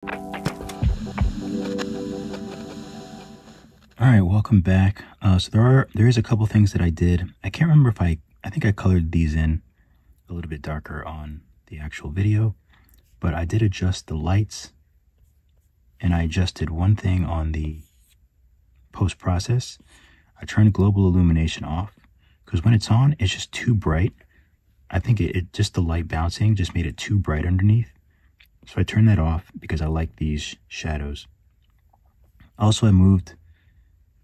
All right, welcome back. So there is a couple things that I did. I can't remember if I think I colored these in a little bit darker on the actual video, but I did adjust the lights, and I adjusted one thing on the post-process. I turned global illumination off because when it's on, it's just too bright. I think it just the light bouncing just made it too bright underneath. So I turned that off because I like these shadows. Also, I moved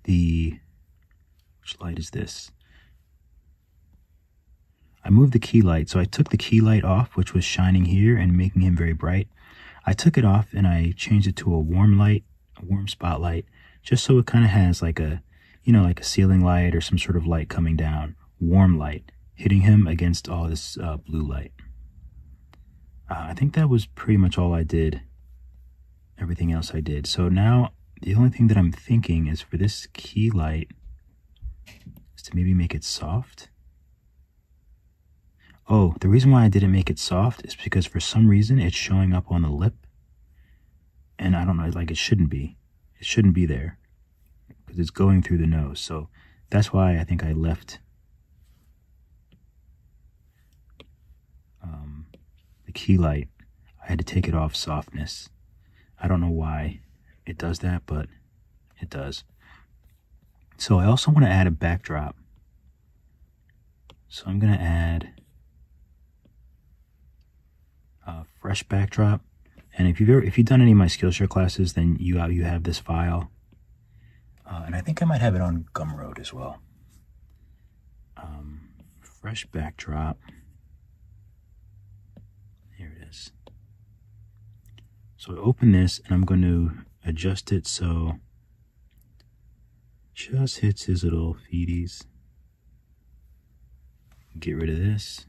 which light is this? I moved the key light. So I took the key light off, which was shining here and making him very bright. I took it off and I changed it to a warm light, a warm spotlight, just so it kind of has like a, like a ceiling light or some sort of light coming down, warm light, hitting him against all this blue light. I think that was pretty much all I did. Everything else I did. So now the only thing that I'm thinking is for this key light is to maybe make it soft. Oh, the reason why I didn't make it soft is because for some reason it's showing up on the lip. And I don't know, like it shouldn't be. It shouldn't be there because it's going through the nose. So that's why I think I left the key light. I had to take it off softness. I don't know why it does that, but it does. So I also want to add a backdrop. So I'm going to add a fresh backdrop. And if you've done any of my Skillshare classes, then you have this file. And I think I might have it on Gumroad as well. Fresh backdrop. Here it is. So I open this and I'm going to adjust it so just hits his little feeties. Get rid of this.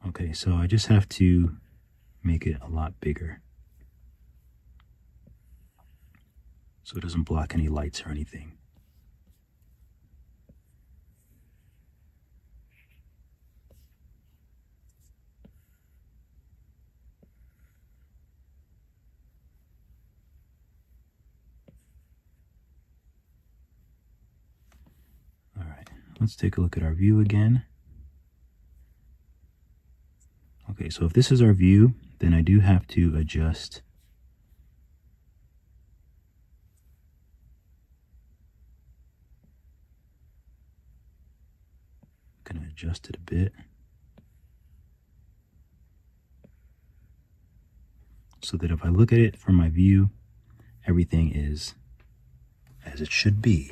Okay, so I just have to make it a lot bigger so it doesn't block any lights or anything. Let's take a look at our view again. Okay, so if this is our view, then I do have to adjust gonna adjust it a bit so that if I look at it from my view, everything is as it should be.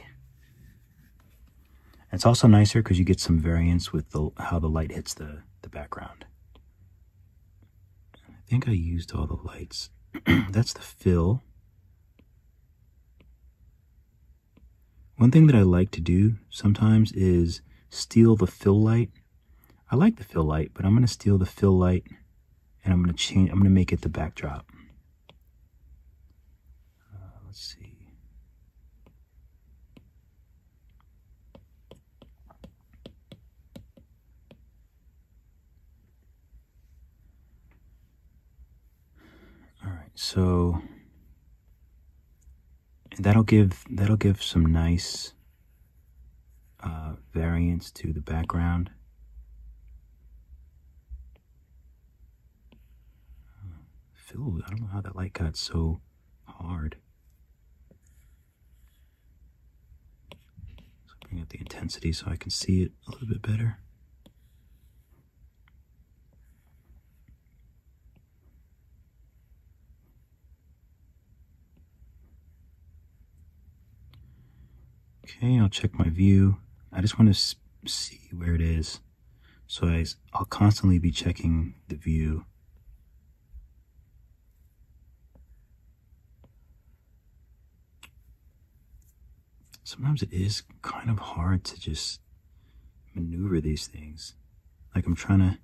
It's also nicer because you get some variance with how the light hits the background. I think I used all the lights. That's the fill. One thing that I like to do sometimes is steal the fill light. I like the fill light, but I'm going to steal the fill light and I'm going to make it the backdrop. Let's see. So that'll give some nice variance to the background. Phil, I don't know how that light got so hard. So bring up the intensity so I can see it a little bit better. Okay, I'll check my view. I just want to see where it is. So I'll constantly be checking the view. Sometimes it is kind of hard to just maneuver these things. Like I'm trying to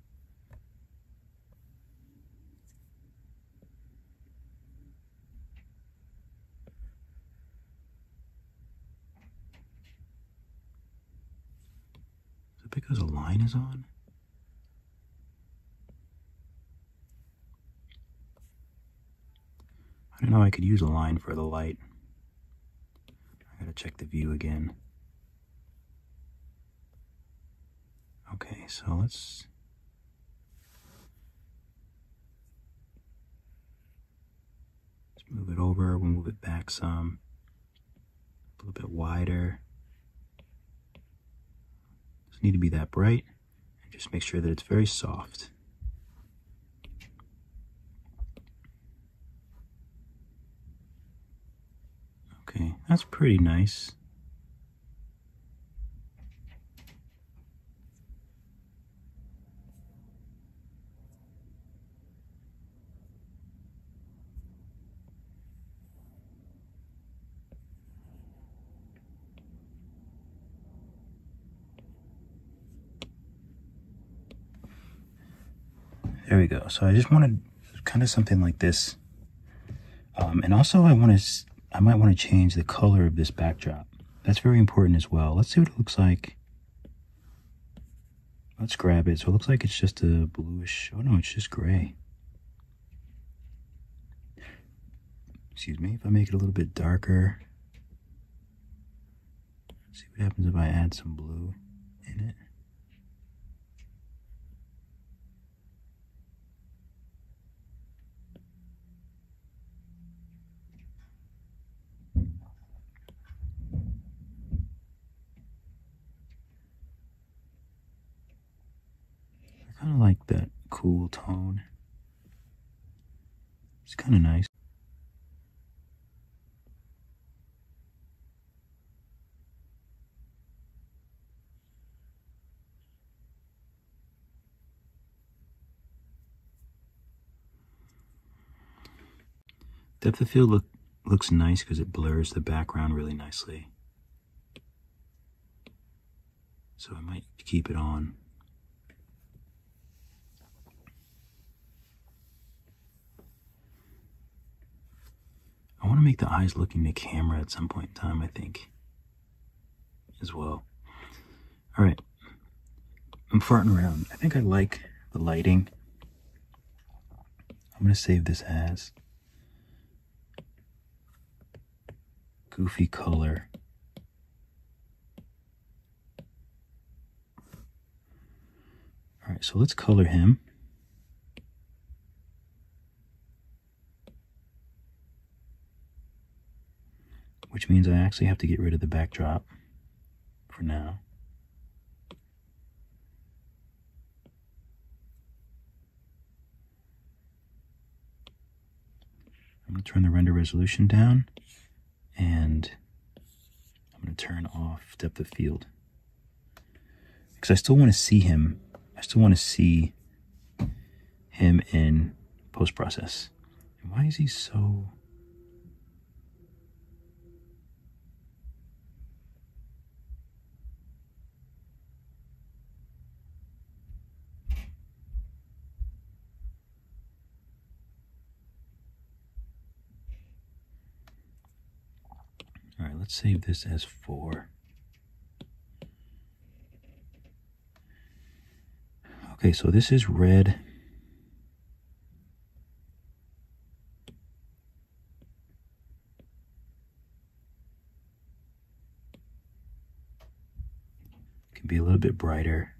because a line is on? I know I could use a line for the light. I gotta check the view again. Okay, so let's move it over. We'll move it back some, a little bit wider. Doesn't need to be that bright. And just make sure that it's very soft. Okay, that's pretty nice. There we go. So I just wanted kind of something like this. And also I might want to change the color of this backdrop. That's very important as well. Let's see what it looks like. Let's grab it. So it looks like it's just a bluish, oh no, it's just gray. Excuse me, if I make it a little bit darker. See what happens if I add some blue in it. I kind of like that cool tone. It's kind of nice. Depth of field looks nice because it blurs the background really nicely. So I might keep it on. I want to make the eyes looking to camera at some point in time, I think, as well. All right, I'm farting around. I think I like the lighting. I'm going to save this as goofy color. All right, so let's color him. Which means I actually have to get rid of the backdrop for now. I'm going to turn the render resolution down, and I'm going to turn off depth of field. Because I still want to see him. I still want to see him in post-process. And why is he so... All right, let's save this as 4. Okay, so this is red. Can be a little bit brighter.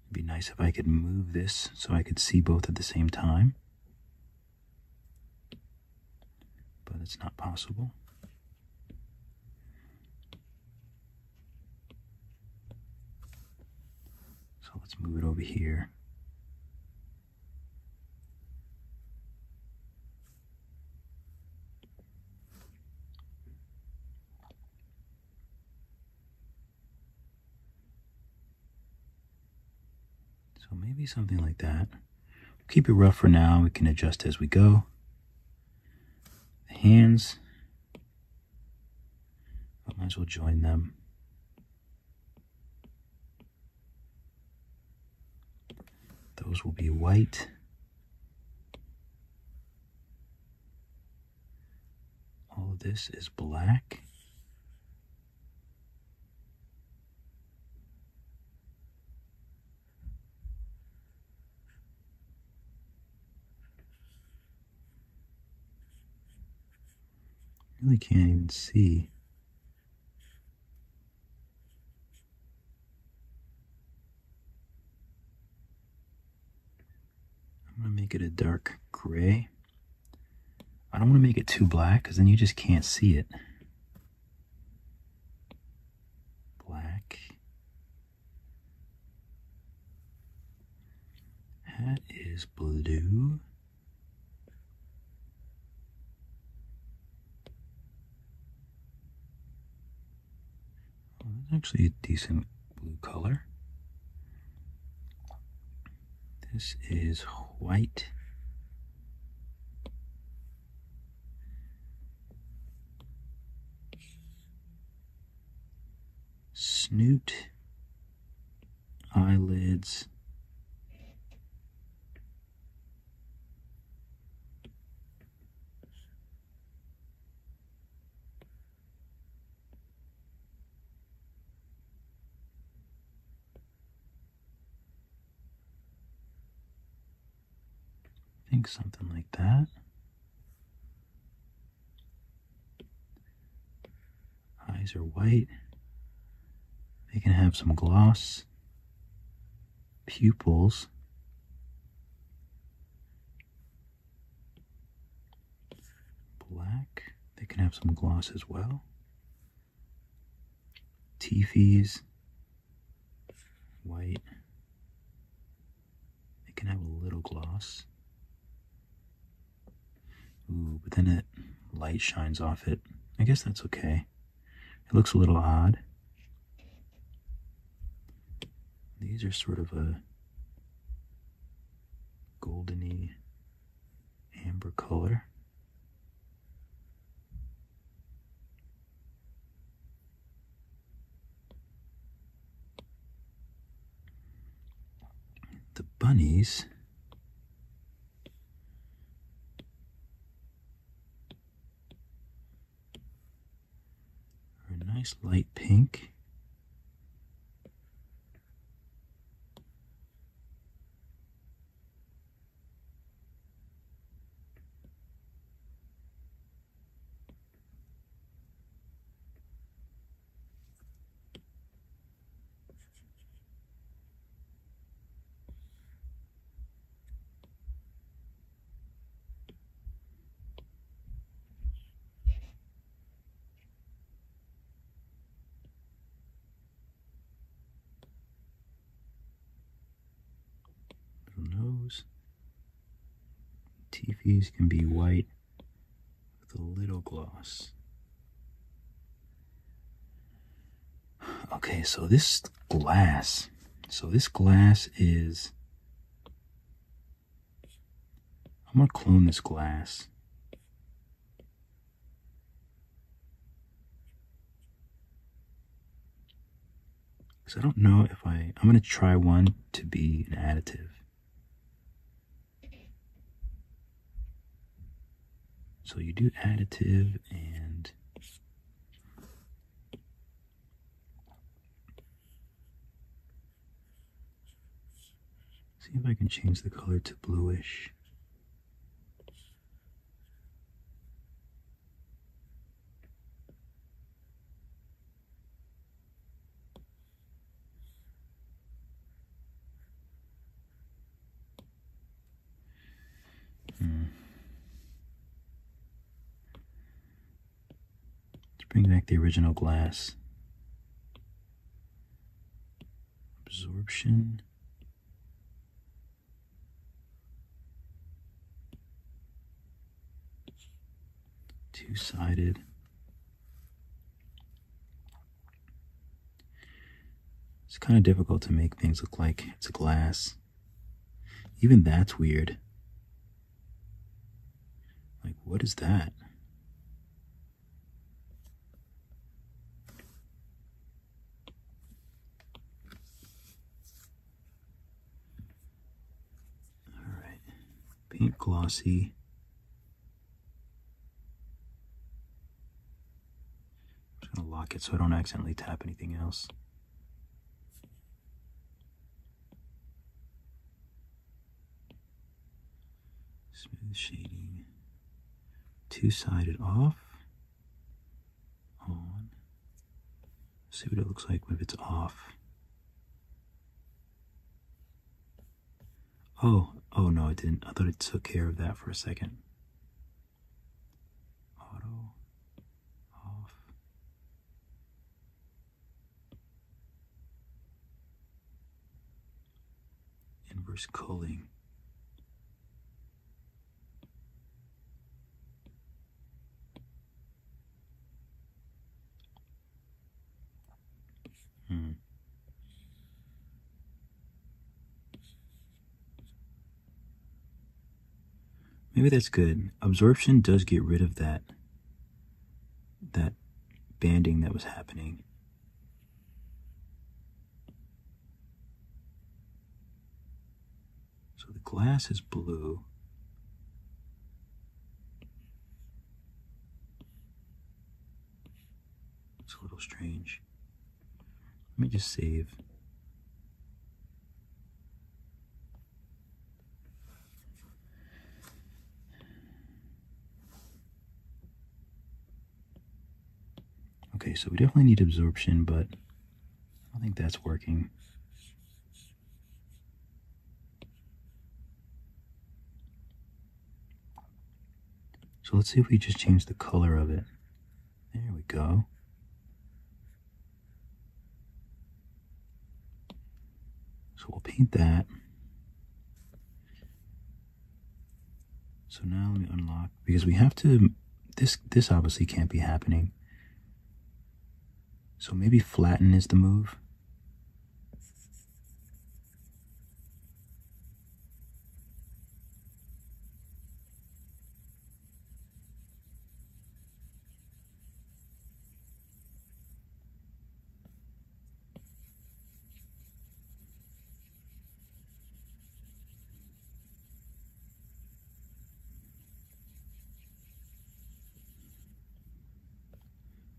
It'd be nice if I could move this so I could see both at the same time. But it's not possible. So let's move it over here. So maybe something like that. Keep it rough for now. We can adjust as we go. The hands, I might as well join them. Those will be white. All of this is black. Really can't even see. I'm going to make it a dark gray. I don't want to make it too black because then you just can't see it. Black. Hat is blue. Oh, that's actually a decent blue color. This is white. Snoot. Eyelids. I think something like that. Eyes are white. They can have some gloss. Pupils. Black. They can have some gloss as well. Teethies. White. They can have a little gloss. Ooh, but then it light shines off it. I guess that's okay. It looks a little odd. These are sort of a goldeny amber color. The bunnies are a nice light pink. Nose. Teethies can be white with a little gloss. Okay, so this glass. Is... I'm going to clone this glass. Because I don't know if I'm going to try one to be an additive. So you do additive and see if I can change the color to bluish. Let's bring back the original glass. Absorption. Two-sided. It's kind of difficult to make things look like it's a glass. Even that's weird. Like, what is that? All right, paint glossy. I'm just gonna lock it so I don't accidentally tap anything else. Smooth shading. Two-sided off. See what it looks like if it's off. Oh no, it didn't. I thought it took care of that for a second. Auto, off. Inverse culling. Maybe that's good. Absorption does get rid of that banding that was happening. So the glass is blue. It's a little strange. Let me just save. Okay, so we definitely need absorption, but I don't think that's working. So let's see if we just change the color of it. There we go. So we'll paint that. So now let me unlock, because we have to, this obviously can't be happening. So maybe flatten is the move.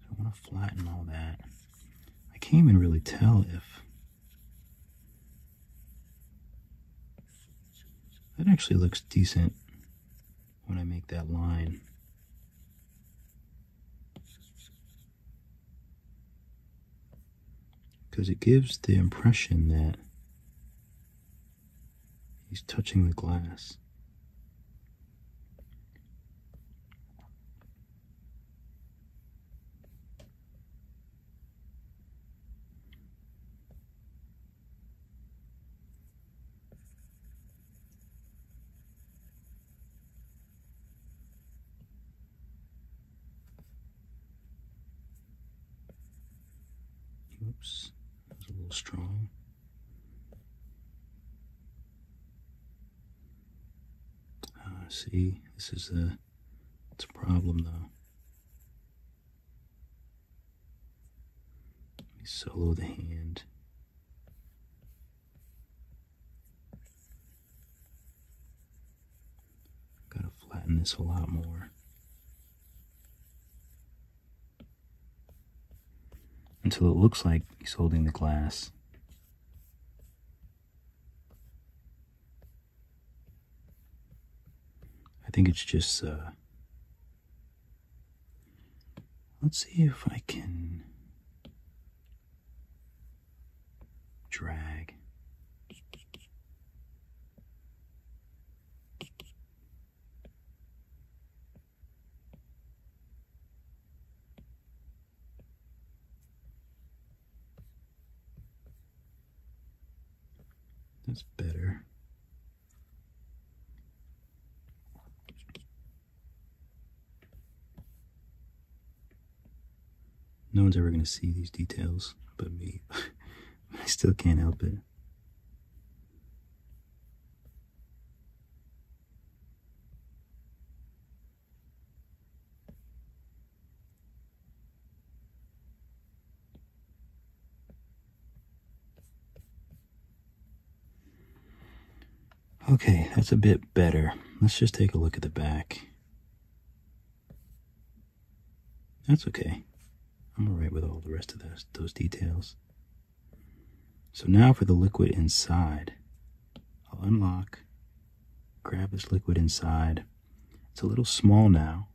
I want to flatten all that. I can't even really tell if that actually looks decent when I make that line. Because it gives the impression that he's touching the glass. Oops, that was a little strong. See, this is it's a problem though. Let me solo the hand. Gotta flatten this a lot more. Until it looks like he's holding the glass. I think it's just, let's see if I can drag. That's better. No one's ever going to see these details but me. I still can't help it. Okay, that's a bit better. Let's just take a look at the back. That's okay. I'm alright with all the rest of those details. So now for the liquid inside. I'll unlock, grab this liquid inside. It's a little small now.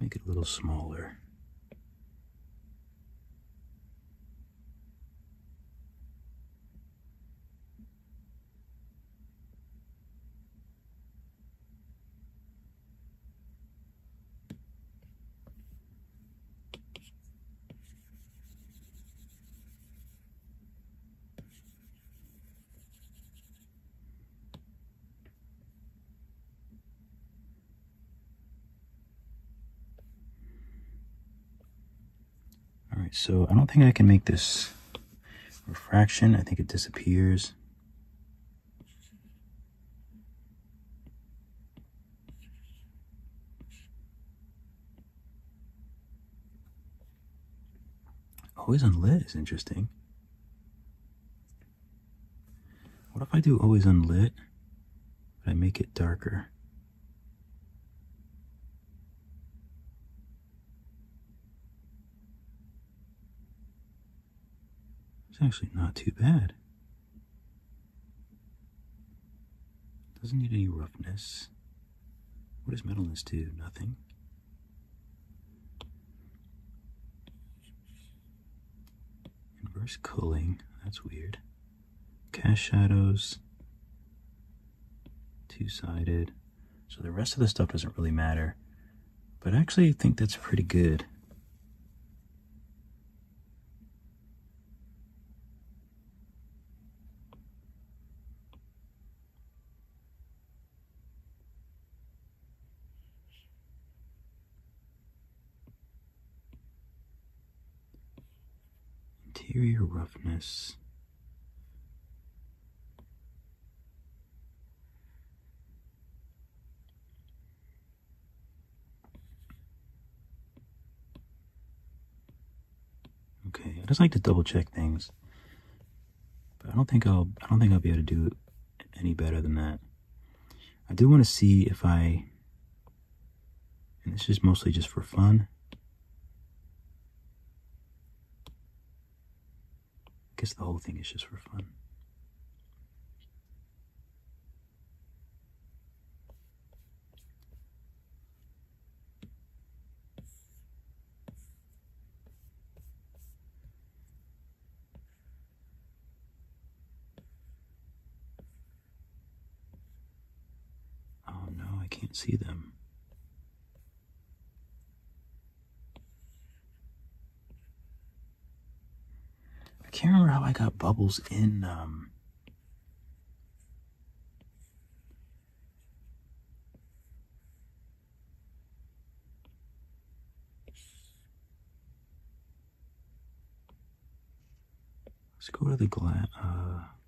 make it a little smaller. Alright, so I don't think I can make this refraction. I think it disappears. Always unlit is interesting. What if I do always unlit, but I make it darker? It's actually not too bad. Doesn't need any roughness. What does metalness do? Nothing. Inverse culling, that's weird. Cast shadows, two-sided. So the rest of the stuff doesn't really matter, but I actually think that's pretty good. Interior roughness. Okay, I just like to double check things, but I don't think I'll be able to do it any better than that. I do want to see if and this is mostly just for fun. I guess the whole thing is just for fun. Oh no, I can't see them. I can't remember how I got bubbles in let's go to the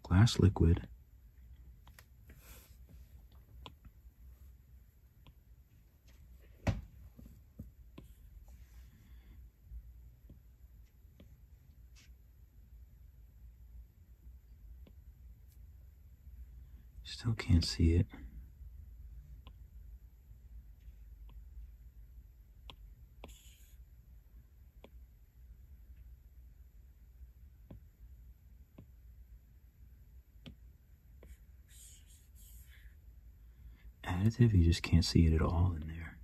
glass liquid. Still can't see it. Additive, you just can't see it at all in there.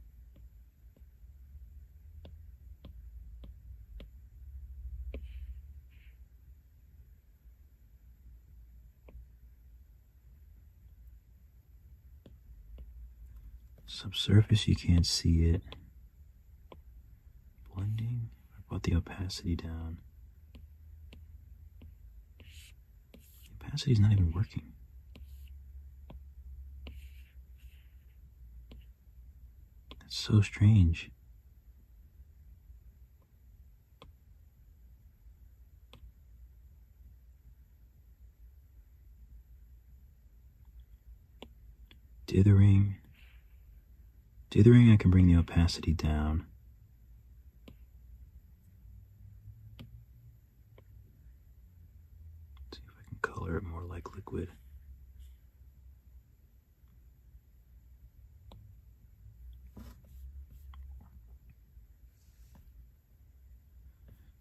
Subsurface, you can't see it. Blending, I brought the opacity down. The opacity's not even working. That's so strange. Dithering. Dithering, I can bring the opacity down. Let's see if I can color it more like liquid.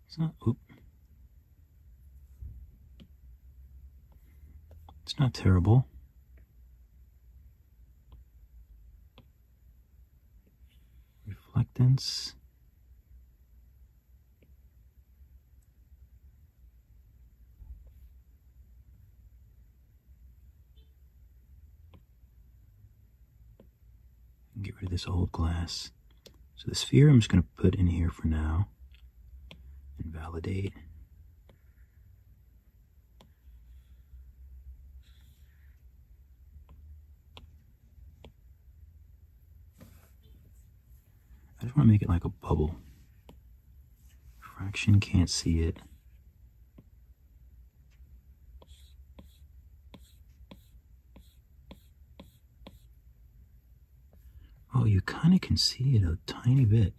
It's not, it's not terrible. reflectance. Get rid of this old glass. So the sphere I'm just going to put in here for now and validate. I just want to make it like a bubble. Fraction can't see it. Oh, you kind of can see it a tiny bit.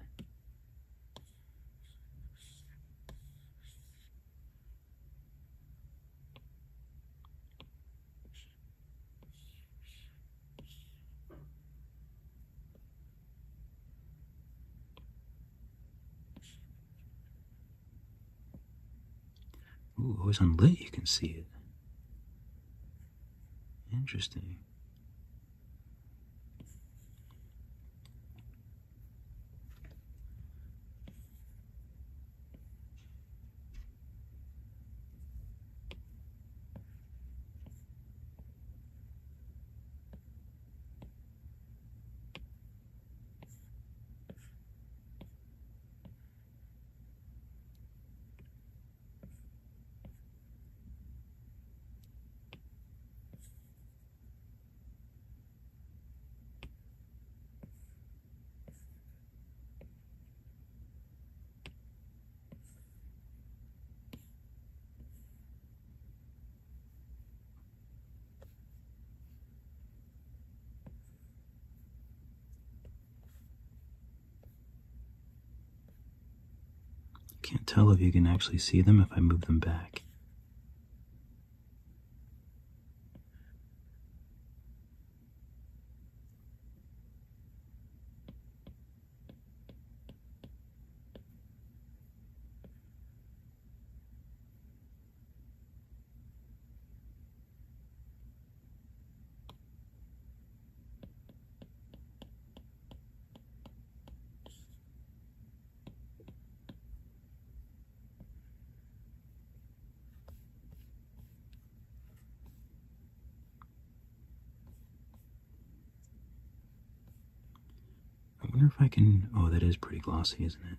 Ooh, always unlit, you can see it. Interesting. Can't tell if you can actually see them if I move them back. I wonder if I can... Oh, that is pretty glossy, isn't it?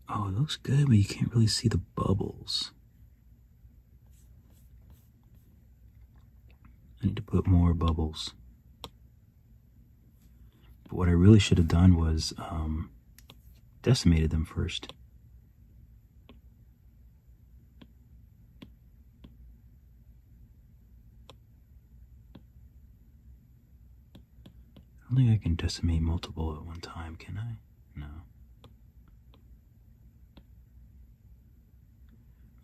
Oh, it looks good, but you can't really see the bubbles. I need to put more bubbles. But what I really should have done was decimated them first. I don't think I can decimate multiple at one time, can I? No.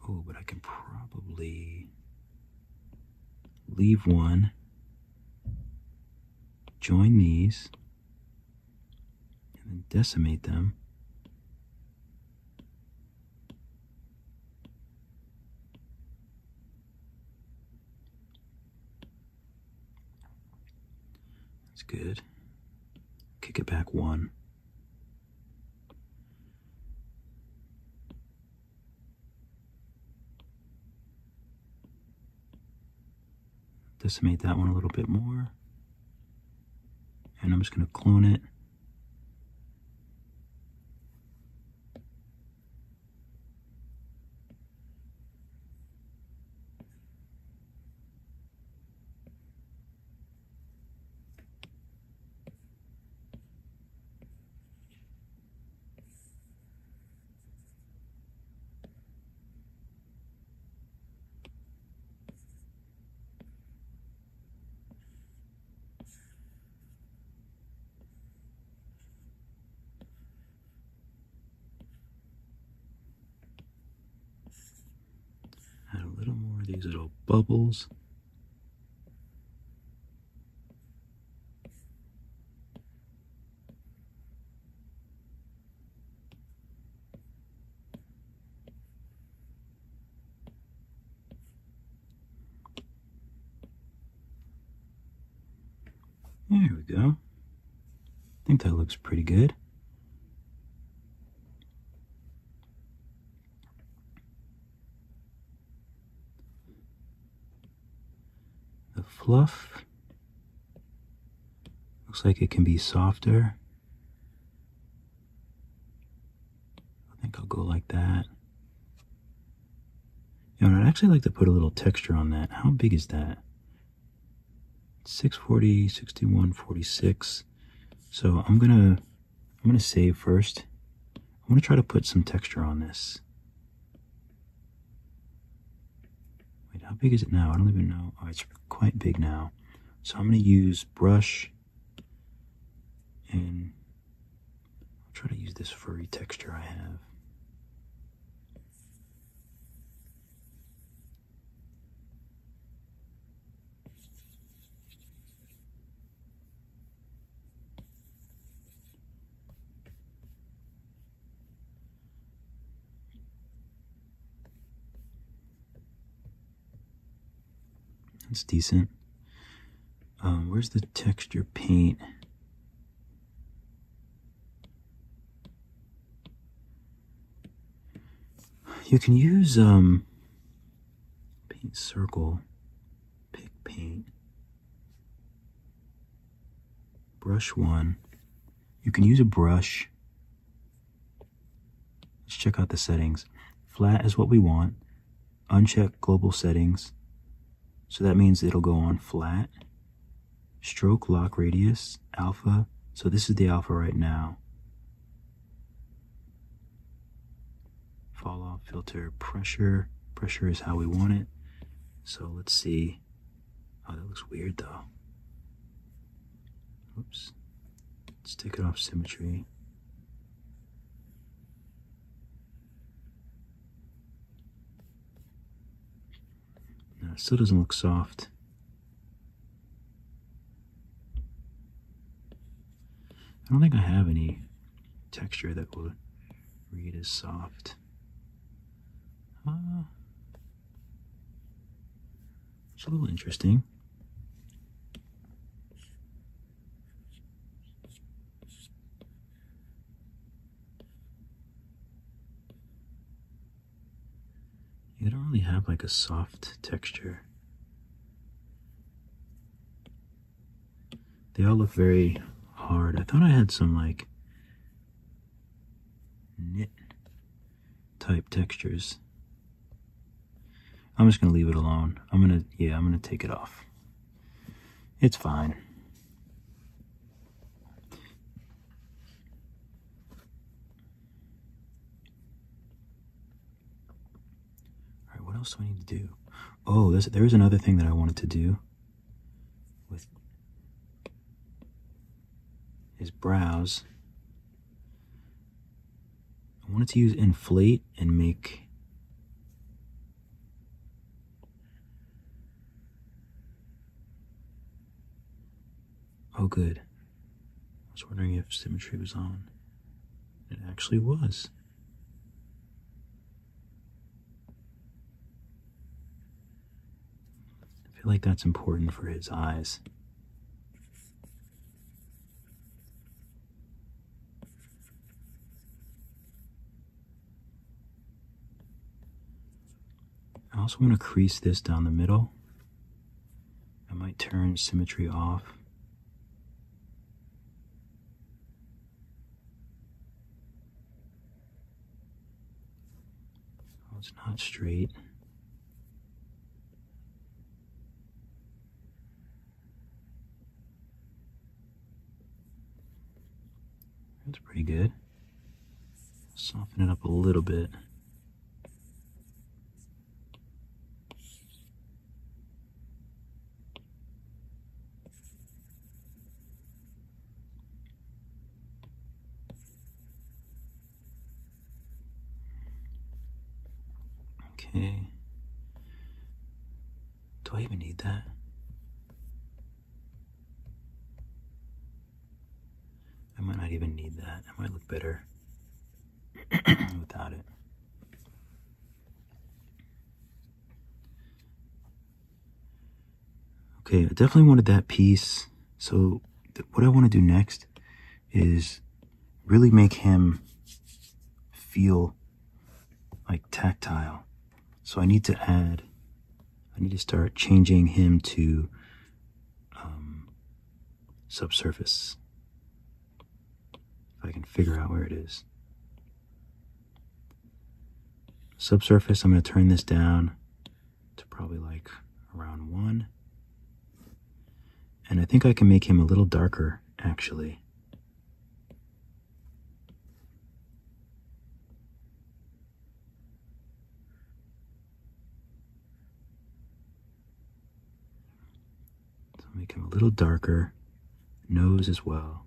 Oh, but I can probably leave one, join these, and then decimate them. That's good. Kick it back one. Decimate that one a little bit more. And I'm just going to clone it. Add a little more of these little bubbles. There we go. I think that looks pretty good. The fluff looks like it can be softer. I think I'll go like that. You know, I'd actually like to put a little texture on that. How big is that? 640, 61, 46. So I'm gonna save first. I'm gonna try to put some texture on this. Wait, how big is it now? I don't even know. Oh, it's quite big now. So I'm gonna use brush, and I'll try to use this furry texture I have. It's decent. Where's the texture paint? You can use paint circle, pick paint, brush one. You can use a brush. Let's check out the settings. Flat is what we want. Uncheck global settings. So that means it'll go on flat. Stroke lock radius, alpha. So this is the alpha right now. Fall off filter, pressure. Pressure is how we want it. So let's see. Oh, that looks weird though. Oops. Let's take it off symmetry. No, it still doesn't look soft. I don't think I have any texture that will read as soft. It's a little interesting. They don't really have like a soft texture. They all look very hard. I thought I had some like knit type textures. I'm just gonna leave it alone. I'm gonna take it off. It's fine. All right, what else do I need to do? Oh, there's another thing that I wanted to do with his brows. I wanted to use inflate and make oh good. I was wondering if symmetry was on. It actually was. I feel like that's important for his eyes. I also want to crease this down the middle. I might turn symmetry off. Oh, it's not straight. That's pretty good. Soften it up a little bit. Okay. Do I even need that? I might not even need that. It might look better without it. Okay, I definitely wanted that piece. So what I want to do next is really make him feel like tactile. So I need to start changing him to subsurface. If I can figure out where it is. Subsurface, I'm going to turn this down to probably like around 1. And I think I can make him a little darker, actually. So make him a little darker. Nose as well.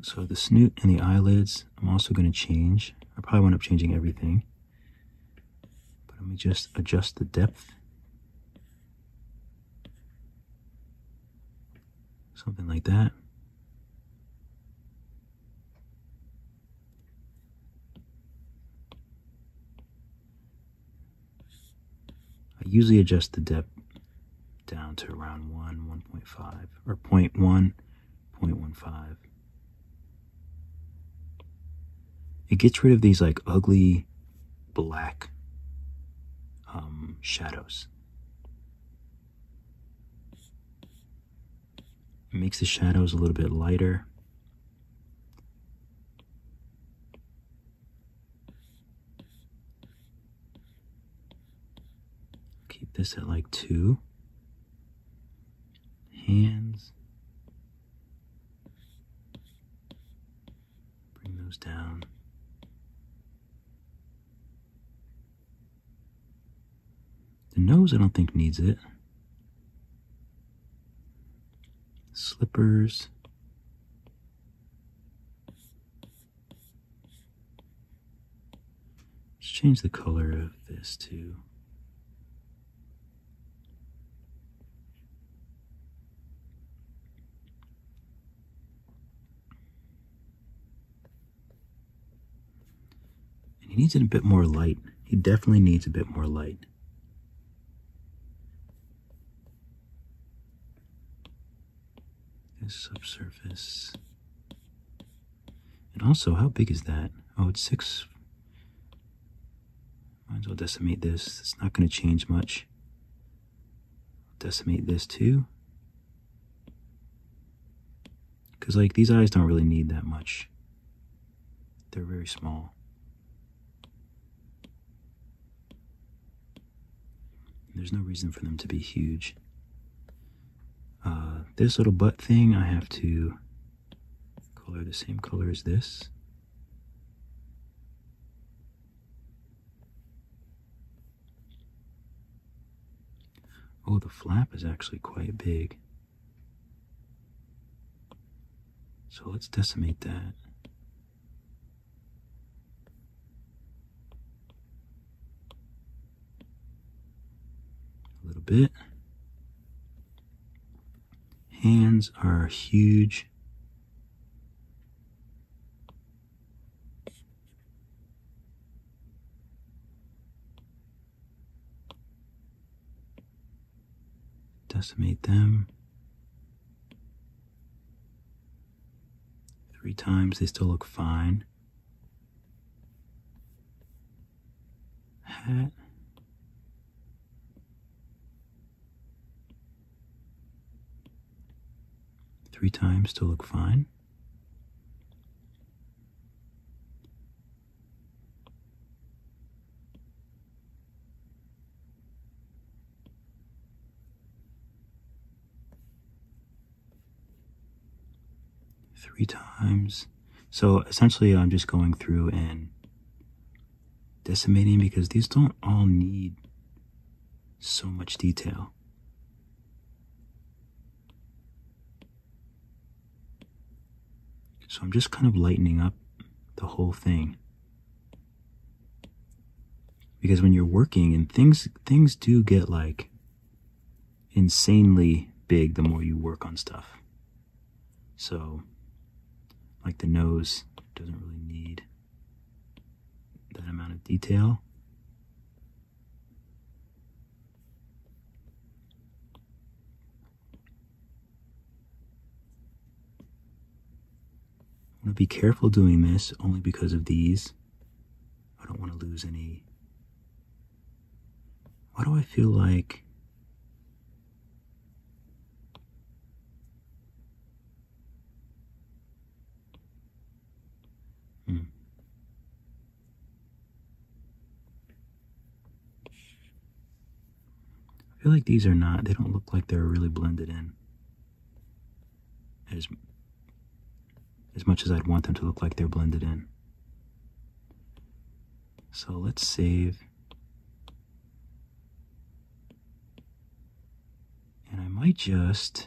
So the snoot and the eyelids, I'm also going to change. I probably wind up changing everything. But let me just adjust the depth. Something like that. I usually adjust the depth down to around 1.5, or 0.1, 0.15. It gets rid of these like ugly black shadows. It makes the shadows a little bit lighter. Keep this at like 2. Hands. Bring those down. The nose, I don't think needs it. Slippers. Let's change the color of this too. And he needs it a bit more light. He definitely needs a bit more light. Subsurface. And also, how big is that? Oh, it's 6. Might as well decimate this. It's not going to change much. Decimate this too. Because like these eyes don't really need that much. They're very small. There's no reason for them to be huge. This little butt thing, I have to color the same color as this. Oh, the flap is actually quite big. So let's decimate that. A little bit. Hands are huge. Decimate them. 3 times, they still look fine. Hat. Three times, still look fine. Three times. So essentially I'm just going through and decimating because these don't all need so much detail. So I'm just kind of lightening up the whole thing. Because when you're working and things do get like insanely big the more you work on stuff. So like the nose doesn't really need that amount of detail. be careful doing this only because of these. I don't want to lose any. Why do I feel like I feel like these are not, they don't look like they're really blended in as much as I'd want them to look like they're blended in. So let's save. And I might just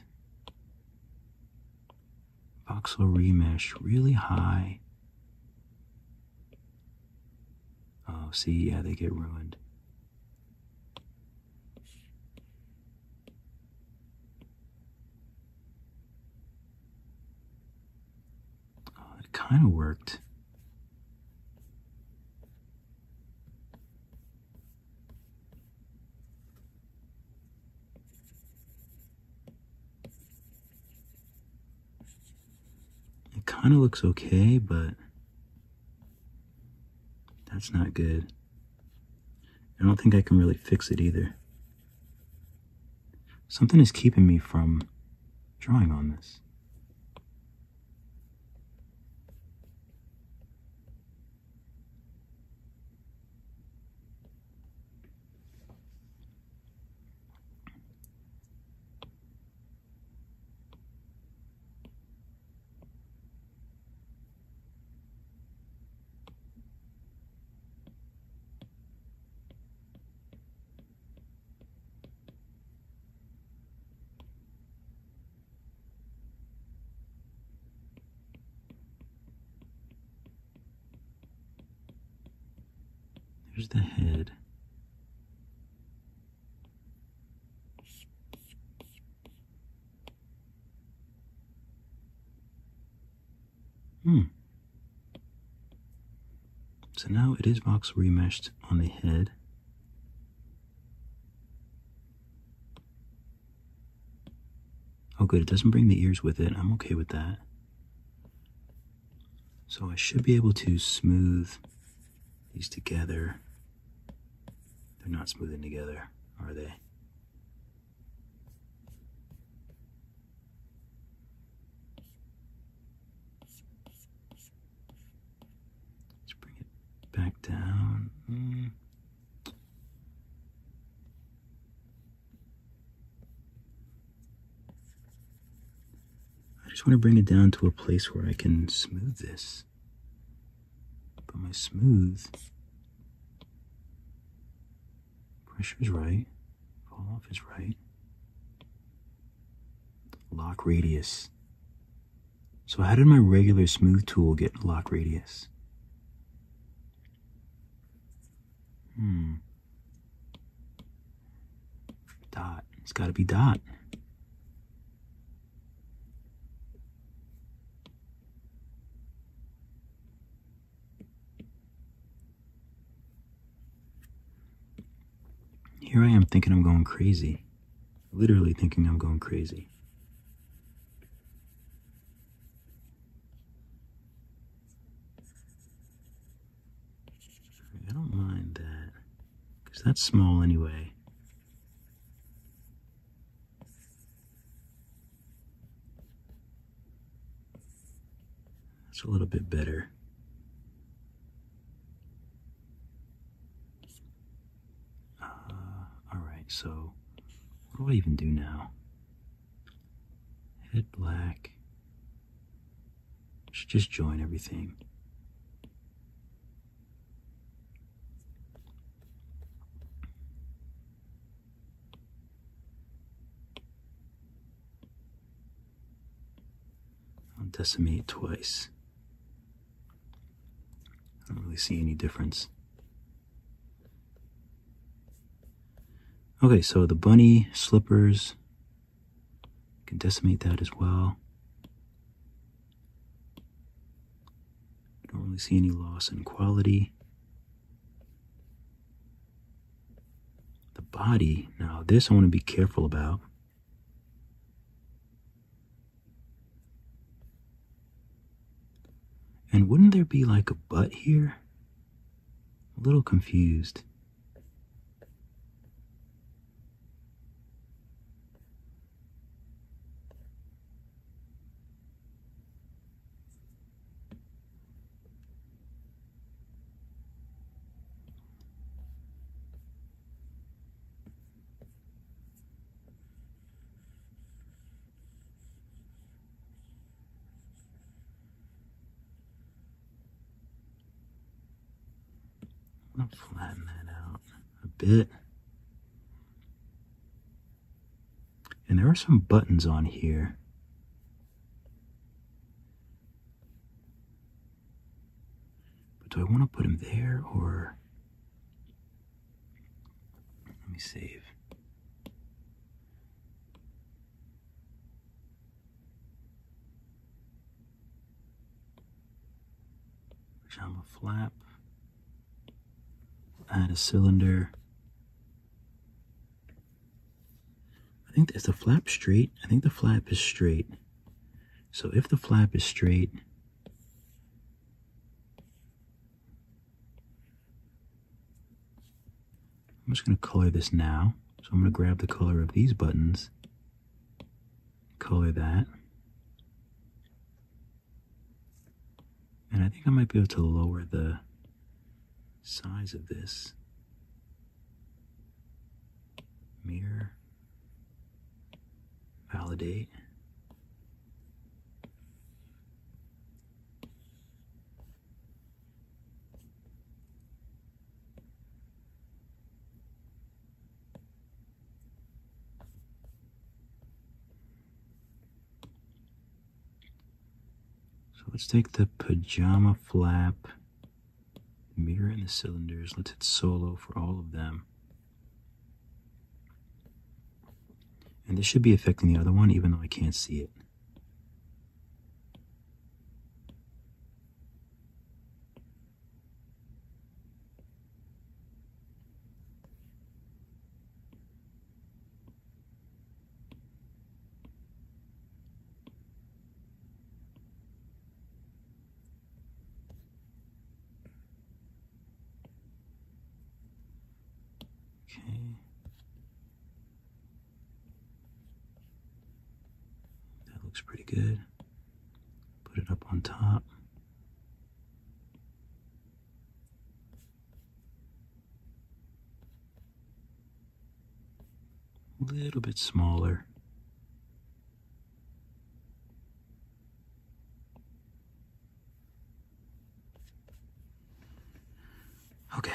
voxel remesh really high. Oh, see, yeah, they get ruined. Oh, it kind of worked. It kind of looks okay, but that's not good. I don't think I can really fix it either. Something is keeping me from drawing on this. There's the head. So now it is voxel remeshed on the head. Oh good, it doesn't bring the ears with it. I'm okay with that. So I should be able to smooth these together. They're not smoothing together, are they? Let's bring it back down. I just want to bring it down to a place where I can smooth this. But my smooth pressure is right, fall off is right. Lock radius. So how did my regular smooth tool get lock radius? Dot. It's got to be dot. Here I am thinking I'm going crazy. Literally thinking I'm going crazy. I don't mind that, because that's small anyway. That's a little bit better. So, what do I even do now? Head black. Should just join everything. I'll decimate twice. I don't really see any difference. Okay, so the bunny slippers, you can decimate that as well. I don't really see any loss in quality. The body, now this I want to be careful about. And wouldn't there be like a butt here? A little confused. I'm gonna flatten that out a bit. And there are some buttons on here. But do I want to put them there, or let me save. Pajama flap. Add a cylinder. I think, is the flap straight? I think the flap is straight. So if the flap is straight, I'm just going to color this now. So I'm going to grab the color of these buttons, color that. And I think I might be able to lower the size of this. Mirror. Validate. So let's take the pajama flap, mirror and the cylinders. Let's hit solo for all of them. And this should be affecting the other one, even though I can't see it. Okay. That looks pretty good. Put it up on top. A little bit smaller. Okay.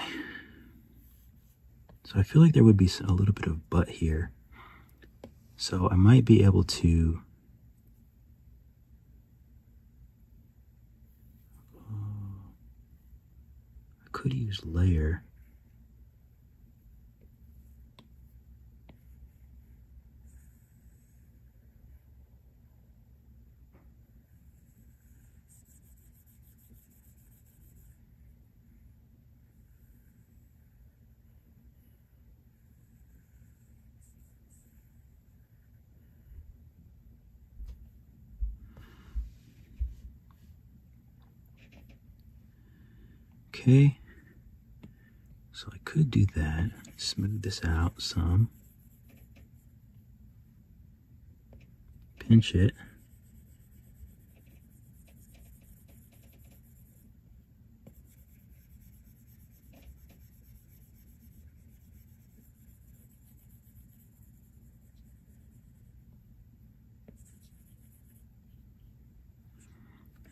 So I feel like there would be a little bit of butt here. So I might be able to I could use layer. Okay, so I could do that, smooth this out some, pinch it,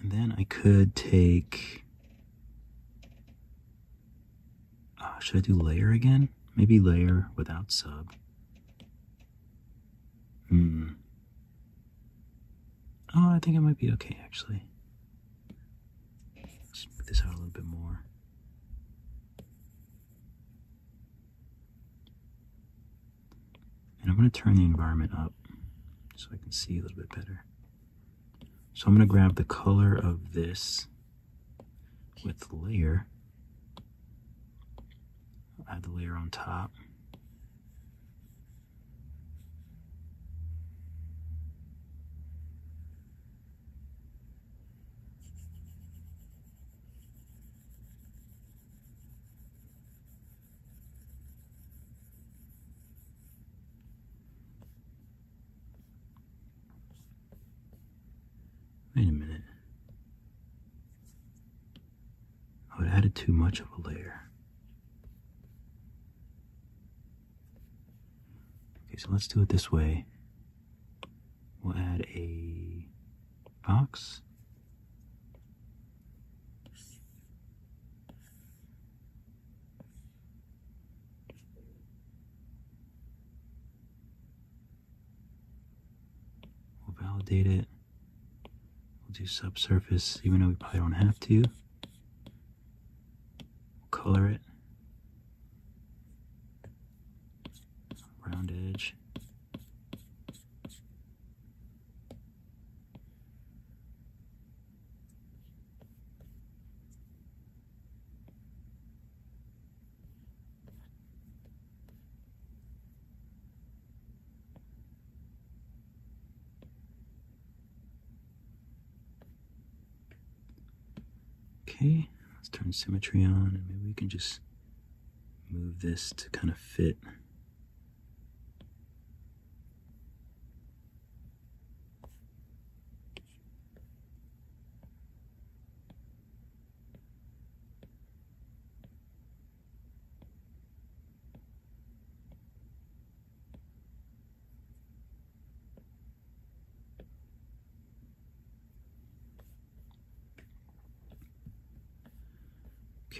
and then I could take, should I do layer again? Maybe layer without sub. Oh, I think it might be okay, actually. Smooth this out a little bit more. And I'm going to turn the environment up so I can see a little bit better. So I'm going to grab the color of this with the layer. Add the layer on top. Wait a minute. Oh, it added too much of a layer. Okay, so let's do it this way. We'll add a box. We'll validate it. We'll do subsurface, even though we probably don't have to. We'll color it. Round edge. Okay, let's turn symmetry on, and maybe we can just move this to kind of fit.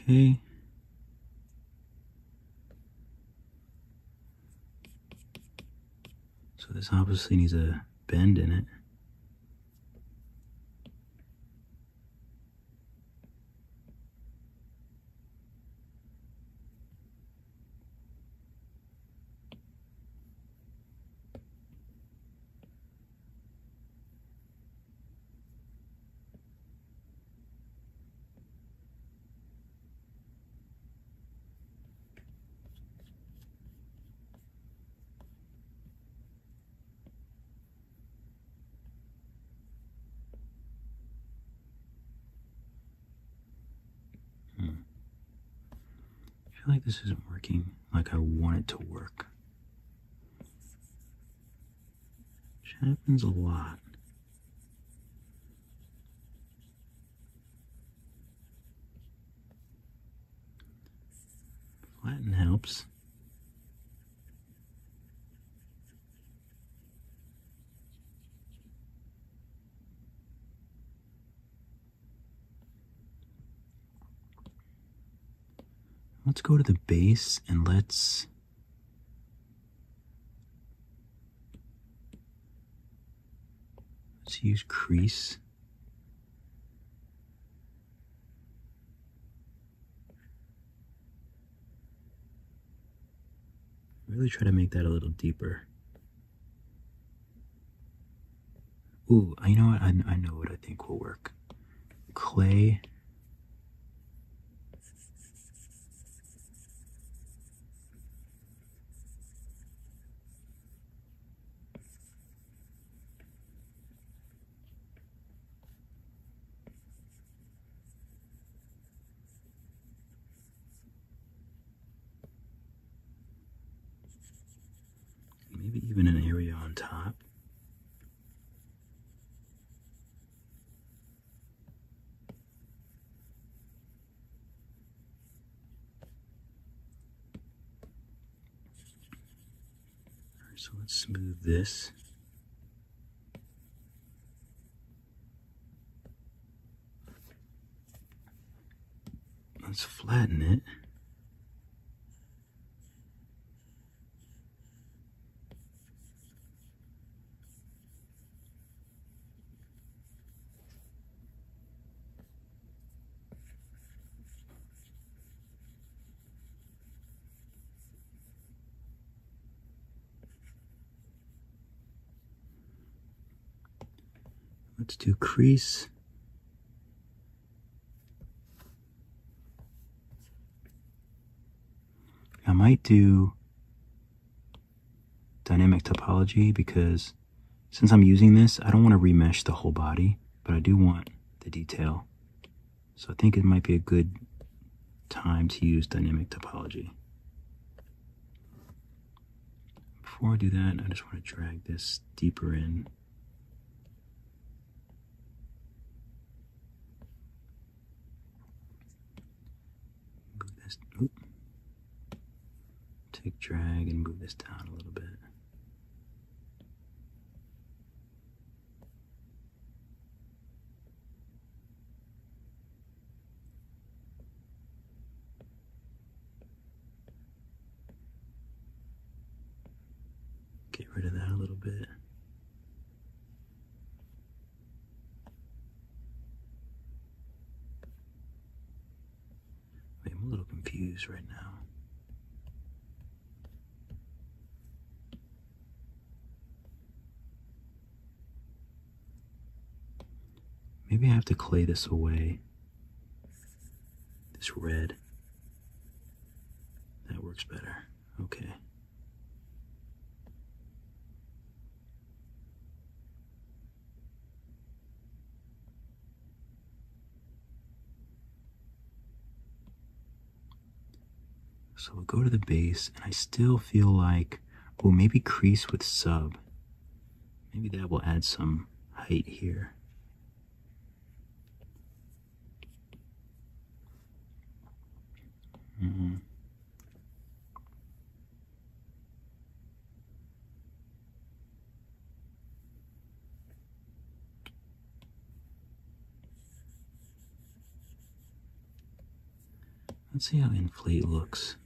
Okay. So this obviously needs a bend in it. I feel like this isn't working like I want it to work. Which happens a lot. Flatten helps. Let's go to the base and let's use crease. Really try to make that a little deeper. Ooh, you know what? I know what I think will work. Clay. Maybe even an area on top. All right, so let's smooth this. Let's flatten it. Let's do crease. I might do dynamic topology because since I'm using this, I don't want to remesh the whole body, but I do want the detail. So I think it might be a good time to use dynamic topology. Before I do that, I just want to drag this deeper in. Take drag and move this down a little bit. Get rid of that a little bit. Wait, I'm a little confused right now. Maybe I have to clay this away. This red. That works better. Okay. So we'll go to the base, and I still feel like, well, maybe crease with sub. Maybe that will add some height here. Let's see how inflate looks.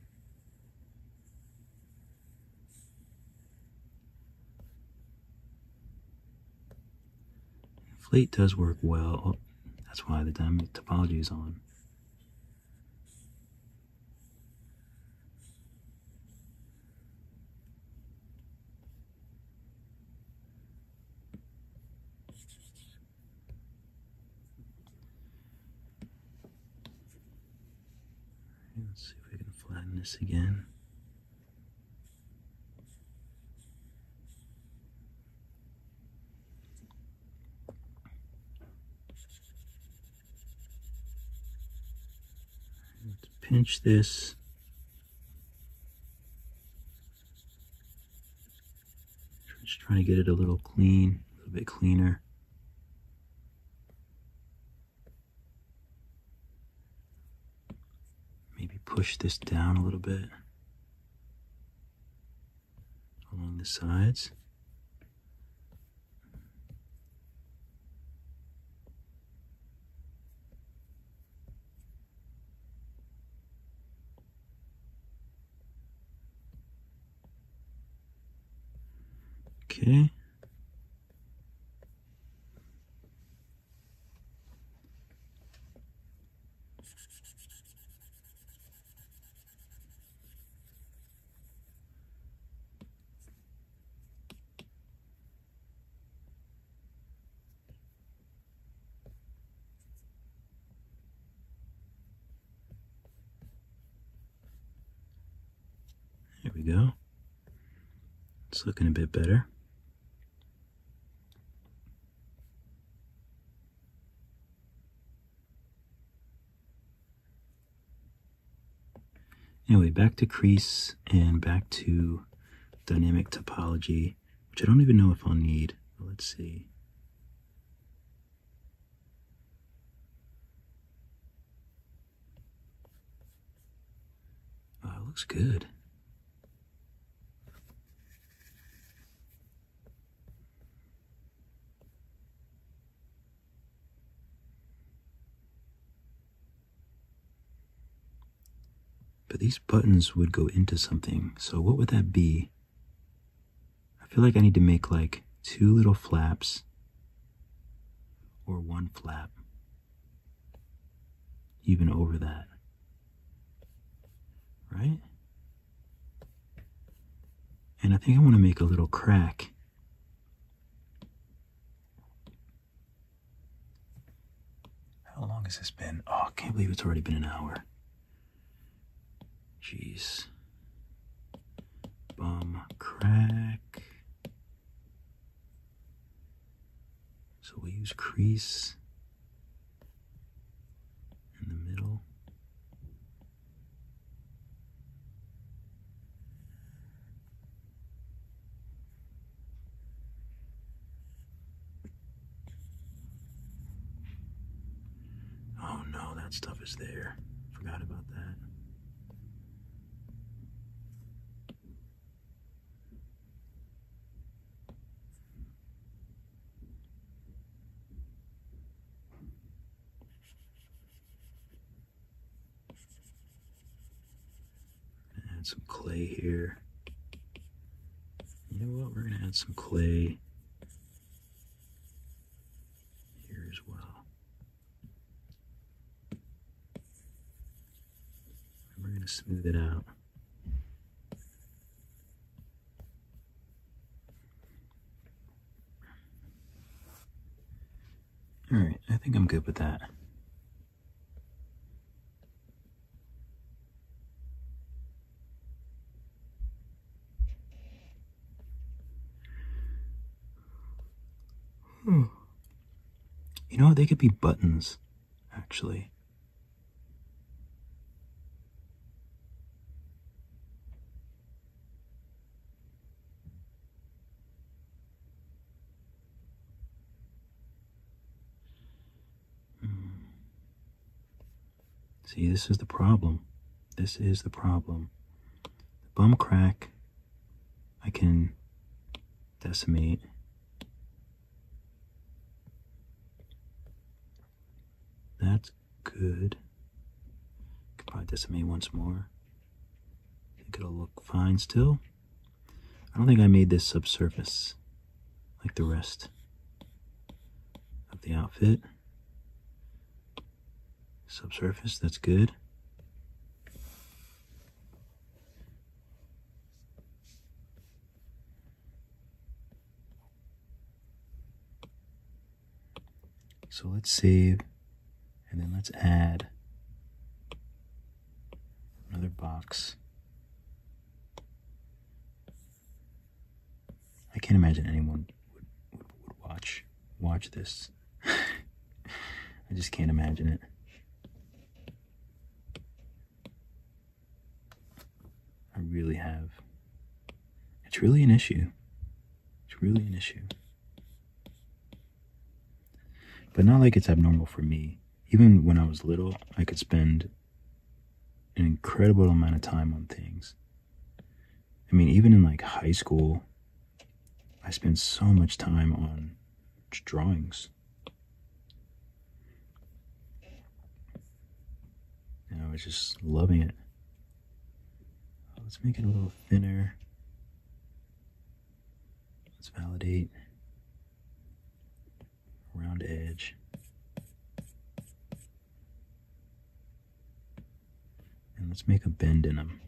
Inflate does work well. Oh, that's why the dynamic topology is on. Let's see if we can flatten this again. Let's pinch this. Just trying to get it a little clean, a little bit cleaner. Maybe push this down a little bit along the sides. Okay. There we go. It's looking a bit better. Anyway, back to crease and back to dynamic topology, which I don't even know if I'll need. But let's see. Oh, it looks good. But these buttons would go into something. So what would that be? I feel like I need to make like 2 little flaps or 1 flap even over that. Right? And I think I want to make a little crack. How long has this been? Oh, I can't believe it's already been an hour. Jeez. Bum crack. So we use crease in the middle. Oh no, that stuff is there. Forgot about that. add some clay here. You know what? We're gonna add some clay here as well. And we're gonna smooth it out. All right, I think I'm good with that. You know, they could be buttons, actually. See, this is the problem. This is the problem. The bum crack, I can decimate. That's good. Could probably decimate once more. I think it'll look fine still. I don't think I made this subsurface like the rest of the outfit. Subsurface, that's good. So let's save, and then let's add another box. I can't imagine anyone would watch this. I just can't imagine it. I really have. It's really an issue. It's really an issue. But not like it's abnormal for me. Even when I was little, I could spend an incredible amount of time on things. I mean, even in like high school, I spent so much time on drawings. And I was just loving it. Let's make it a little thinner. Let's validate. Round edge. And let's make a bend in them.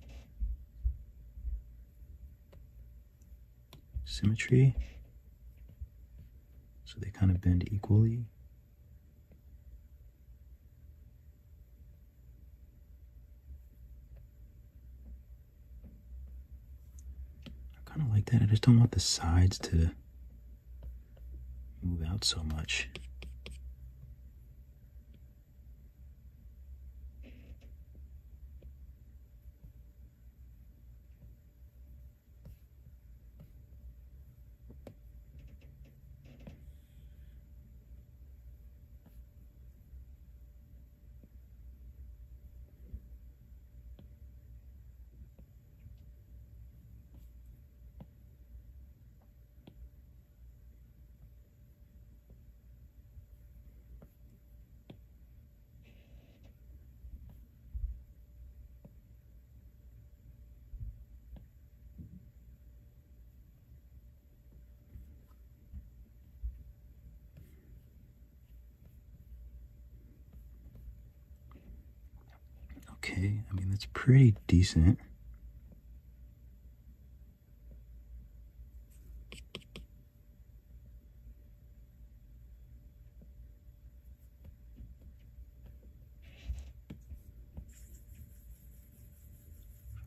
Symmetry. So they kind of bend equally. I kind of like that. I just don't want the sides to move out so much. Okay, I mean, that's pretty decent.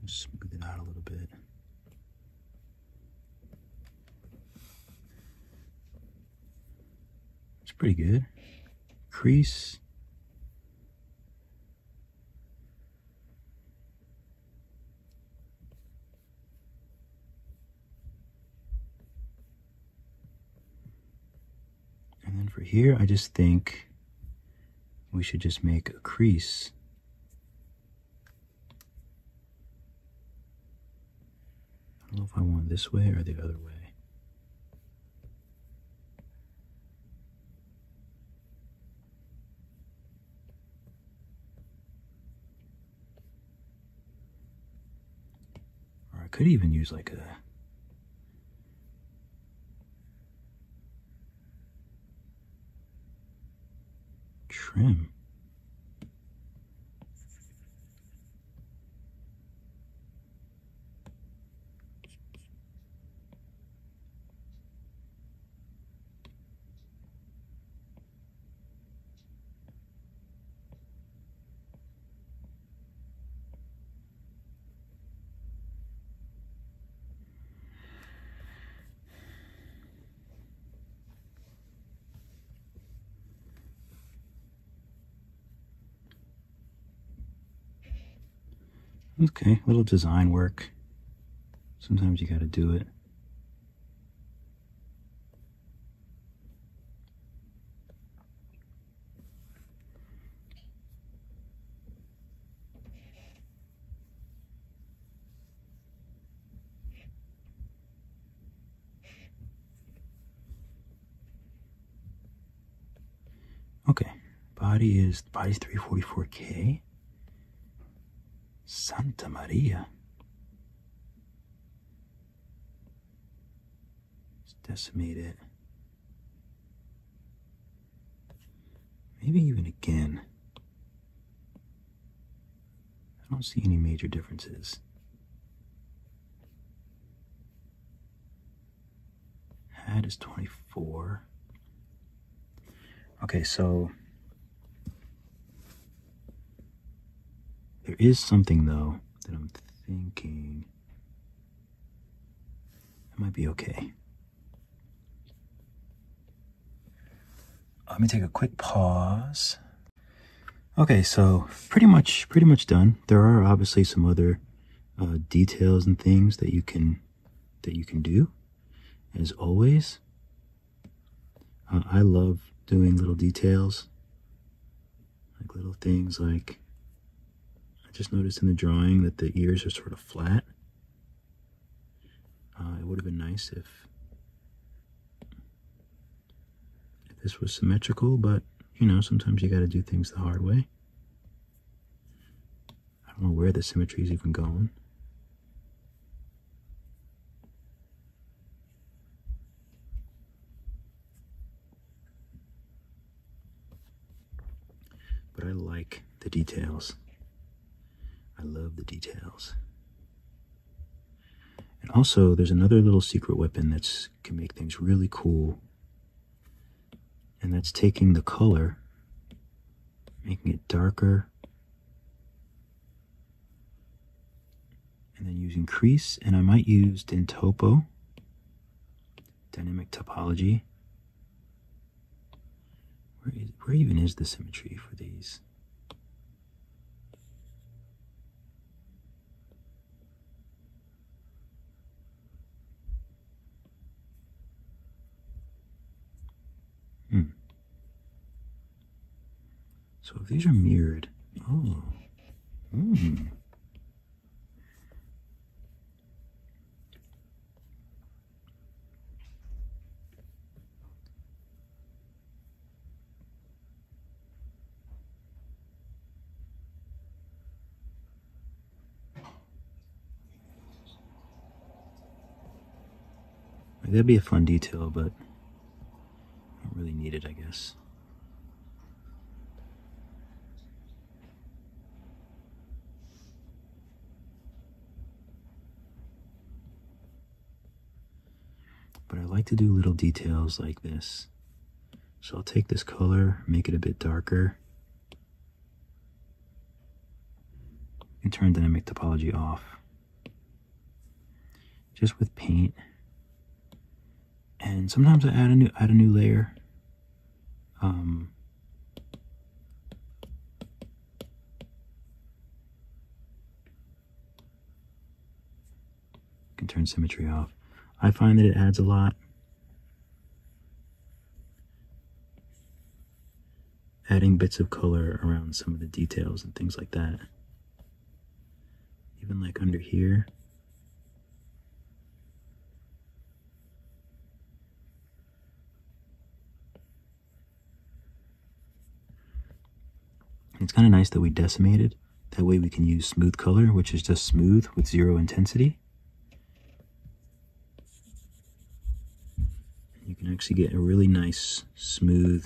Smooth it out a little bit. It's pretty good. Crease. And then for here, I just think we should just make a crease. I don't know if I want this way or the other way. could even use like a trim. Okay, little design work. Sometimes you got to do it. Okay, body's 344K. Santa Maria. Let's decimate it. Maybe even again. I don't see any major differences. Hat is 24. Okay, so there is something though that I'm thinking it might be okay. Let me take a quick pause. Okay, so pretty much done. There are obviously some other details and things that you can do. As always, I love doing little details, like little things like I just noticed in the drawing that the ears are sort of flat. It would have been nice if this was symmetrical, but you know, sometimes you got to do things the hard way. I don't know where the symmetry is even going. But I like the details. I love the details. And also, there's another little secret weapon that can make things really cool. And that's taking the color, making it darker, and then using crease. And I might use Dentopo, dynamic topology. Where even is the symmetry for these? So if these are mirrored, that'd be a fun detail, but I don't really need it, I guess. But I like to do little details like this. So I'll take this color, make it a bit darker, and turn dynamic topology off. Just with paint. And sometimes I add a new layer. Can turn symmetry off. I find that it adds a lot. Adding bits of color around some of the details and things like that. Even like under here. It's kind of nice that we decimated. That way we can use smooth color, which is just smooth with zero intensity. You can actually get a really nice, smooth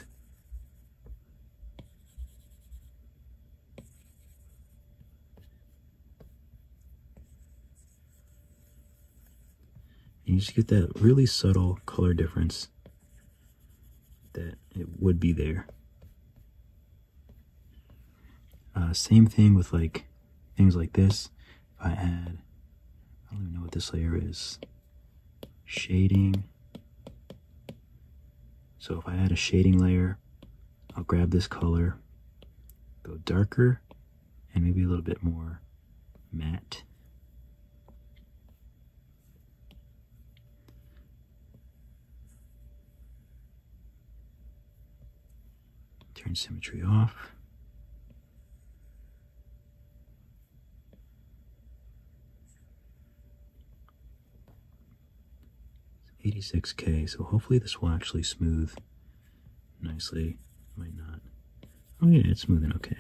and you just get that really subtle color difference that it would be there. Same thing with like things like this. If I add, I don't even know what this layer is, shading. So if I add a shading layer, I'll grab this color, go darker, and maybe a little bit more matte. Turn symmetry off. 86K, so hopefully this will actually smooth nicely. Might not. Oh yeah, it's smoothing okay.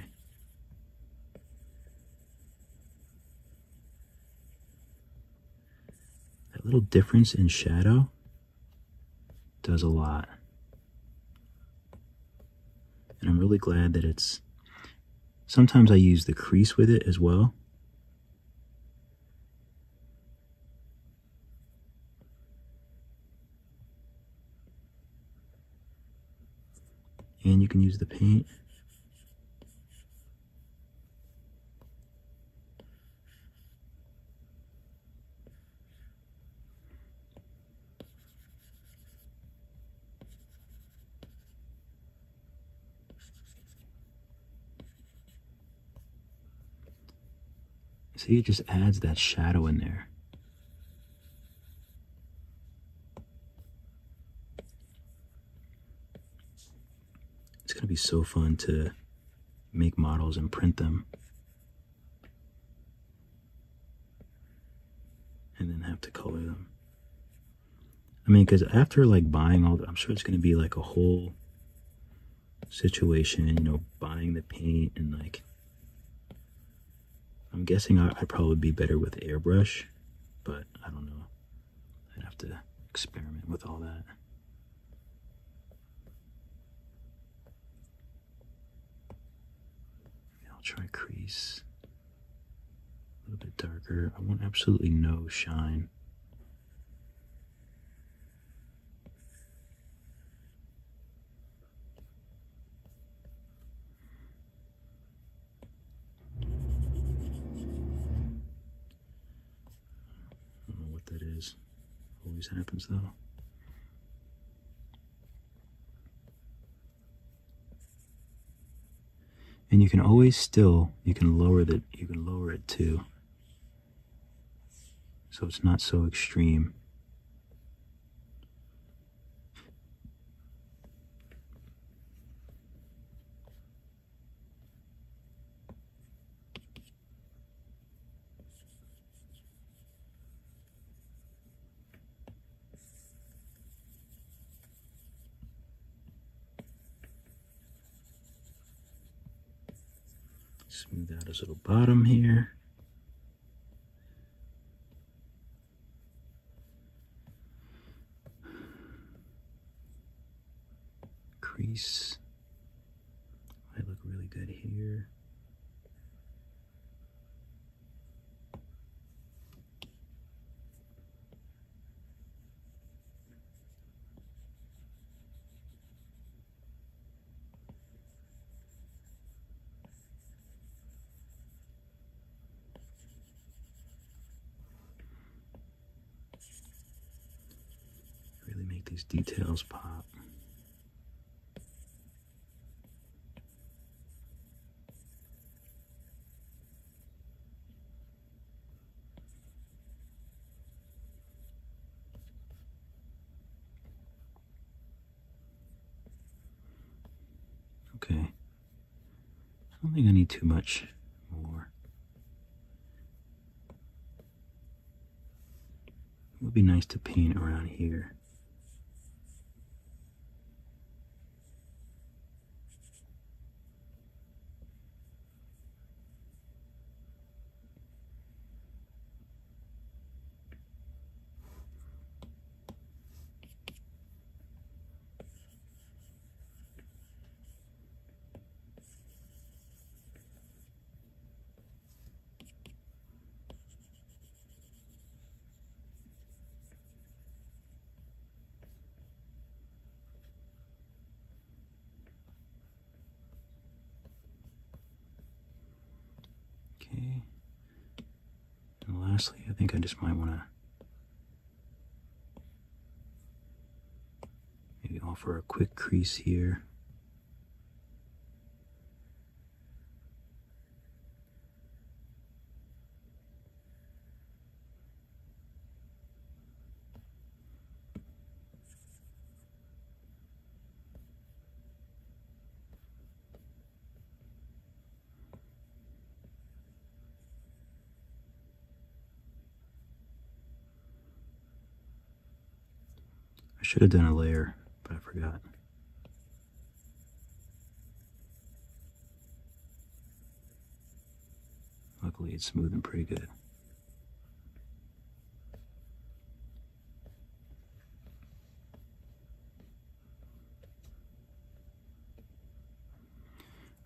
That little difference in shadow does a lot. And I'm really glad that it's... Sometimes I use the crease with it as well. And you can use the paint. See, it just adds that shadow in there. It's going to be so fun to make models and print them. And then have to color them. I mean, because after like buying all the, I'm sure it's going to be like a whole situation, you know, buying the paint and like, I'm guessing I'd probably be better with airbrush, but I don't know. I'd have to experiment with all that. I'll try crease. A little bit darker. I want absolutely no shine. That is. Always happens though. And you can always still, you can lower it too. So it's not so extreme. Smooth out his little bottom here. Crease. Might look really good here. Make these details pop. Okay. I don't think I need too much more. It would be nice to paint around here. Okay. And lastly, I think I just might want to maybe offer a quick crease here. I should have done a layer, but I forgot. Luckily, it's smooth and pretty good.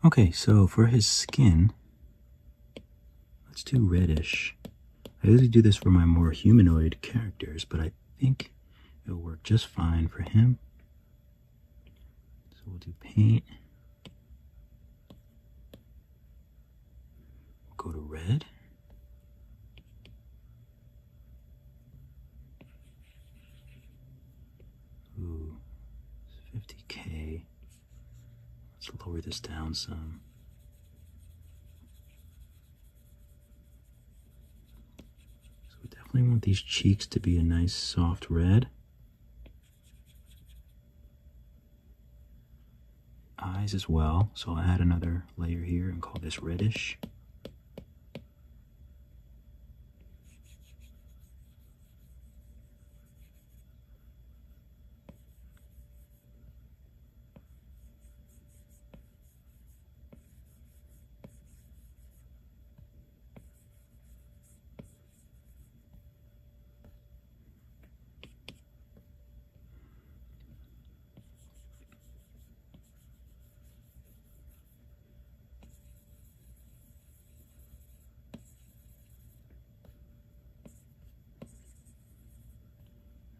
Okay, so for his skin, let's do reddish. I usually do this for my more humanoid characters, but I think it'll work just fine for him. So we'll do paint. We'll go to red. Ooh, it's 50K. Let's lower this down some. So we definitely want these cheeks to be a nice soft red. Eyes as well, so I'll add another layer here and call this reddish.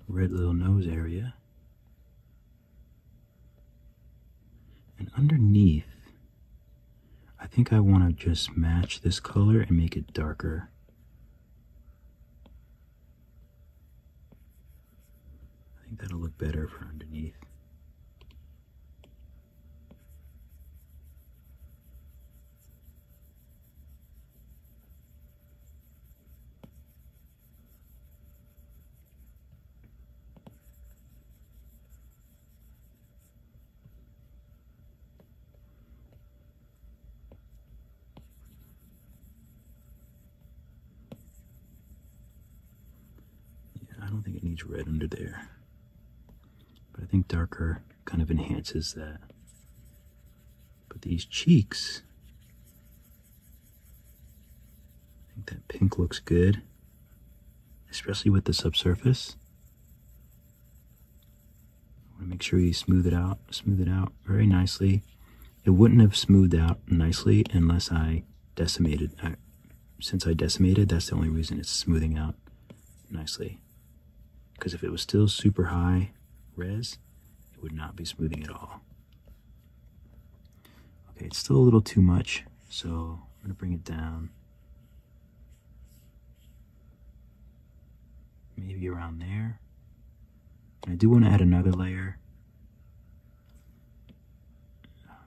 Red little nose area. And underneath, I think I want to just match this color and make it darker. I think that'll look better for underneath. I don't think it needs red under there, but I think darker kind of enhances that. But these cheeks, I think that pink looks good, especially with the subsurface. I want to make sure you smooth it out very nicely. It wouldn't have smoothed out nicely unless I decimated. Since I decimated, that's the only reason it's smoothing out nicely. Because if it was still super high res, it would not be smoothing at all. Okay, it's still a little too much, so I'm gonna bring it down. Maybe around there. And I do want to add another layer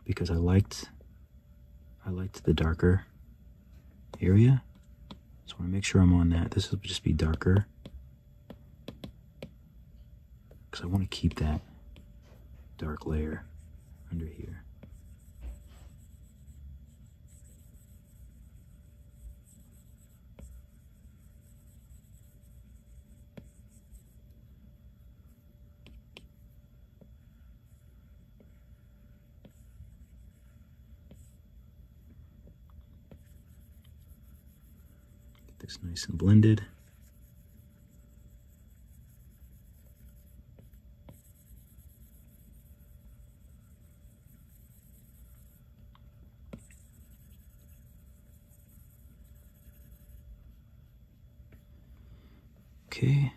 because I liked the darker area. So I want to make sure I'm on that. This will just be darker, because I want to keep that dark layer under here. Get this nice and blended. Okay.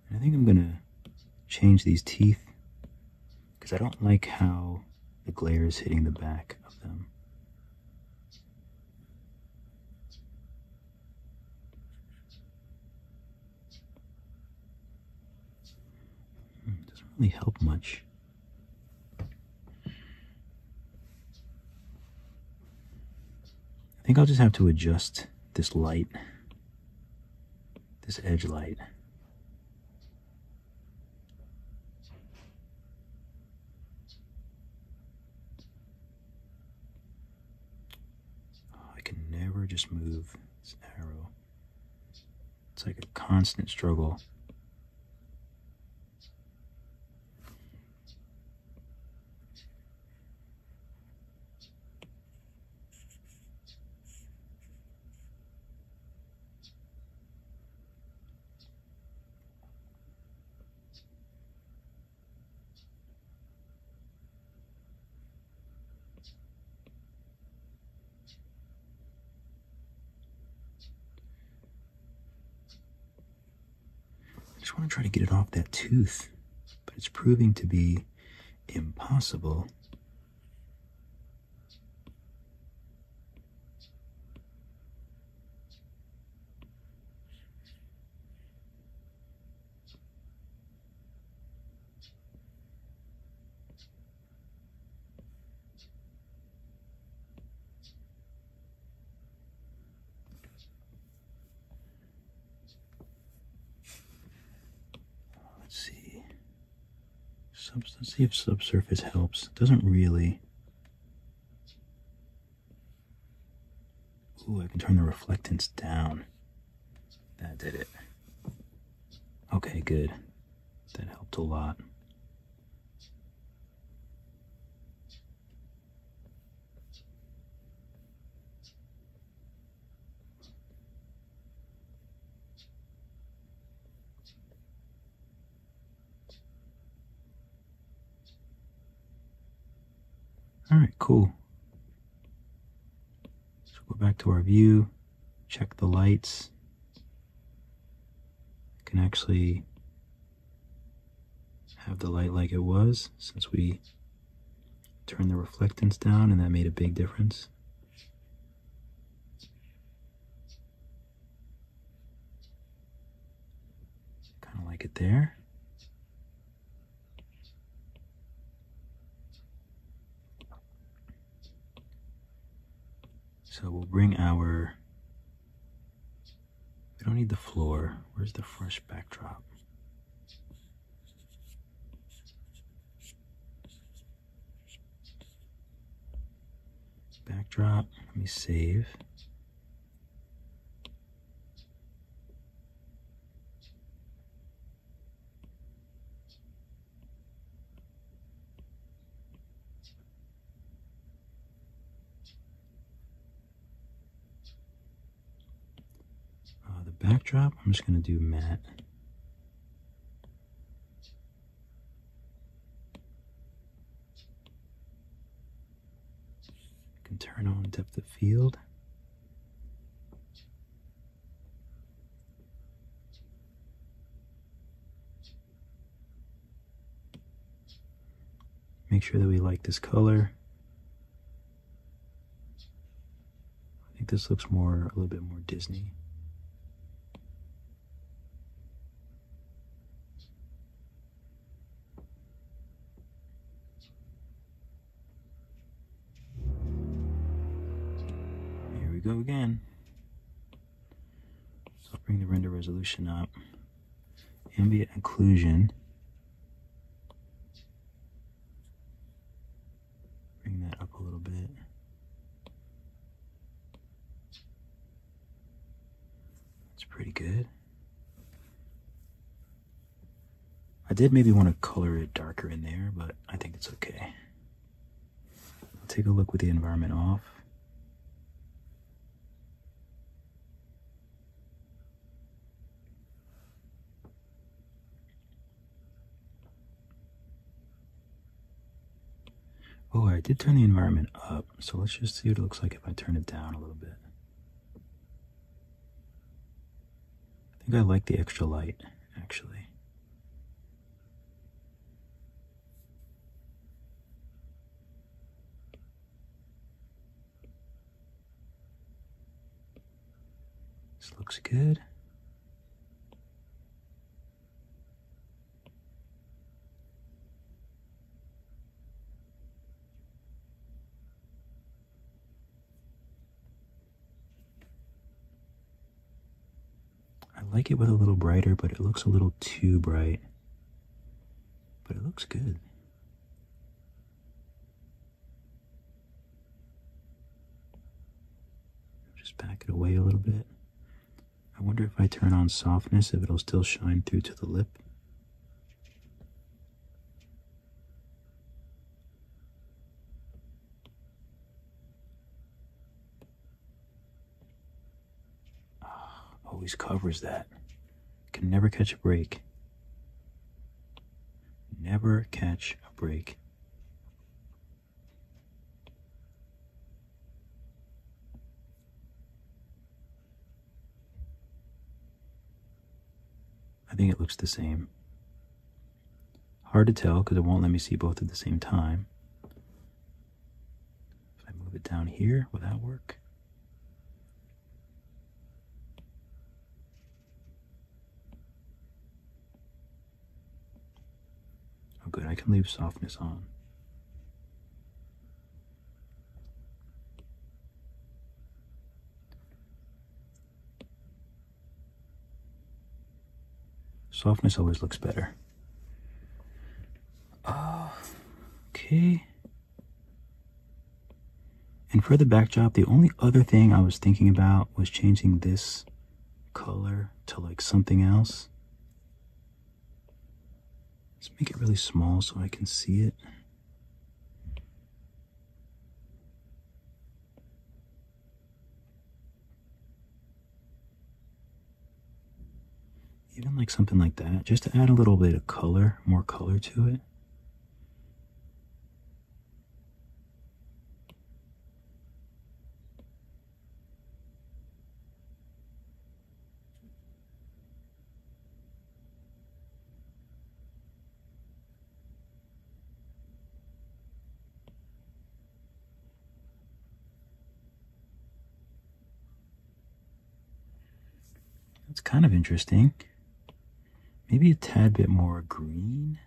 And I think I'm gonna change these teeth because I don't like how the glare is hitting the back of them. Doesn't really help much. I think I'll just have to adjust this light, this edge light. Oh, I can never just move this arrow. It's like a constant struggle. I just want to try to get it off that tooth, but it's proving to be impossible. Let's see if subsurface helps. It doesn't really. Ooh, I can turn the reflectance down. That did it. Okay, good. That helped a lot. All right, cool. So go back to our view, check the lights. I can actually have the light like it was since we turned the reflectance down, and that made a big difference. Kind of like it there. So we'll bring our, we don't need the floor. Where's the fresh backdrop? Backdrop, let me save. The backdrop, I'm just going to do matte. I can turn on depth of field. Make sure that we like this color. I think this looks more, a little bit more Disney. Go again. So I'll bring the render resolution up. Ambient occlusion. Bring that up a little bit. That's pretty good. I did maybe want to color it darker in there, but I think it's okay. I'll take a look with the environment off. Oh, I did turn the environment up, so let's just see what it looks like if I turn it down a little bit. I think I like the extra light, actually. This looks good. I like it with a little brighter, but it looks a little too bright. But it looks good. Just back it away a little bit. I wonder if I turn on softness, if it'll still shine through to the lip. Always covers that. Can never catch a break. Never catch a break. I think it looks the same. Hard to tell because it won't let me see both at the same time. If I move it down here, will that work? Oh good, I can leave softness on. Softness always looks better. Okay. And for the backdrop, the only other thing I was thinking about was changing this color to like something else. Let's make it really small so I can see it. Even like something like that, just to add a little bit of color, more color to it. It's kind of interesting. Maybe a tad bit more green.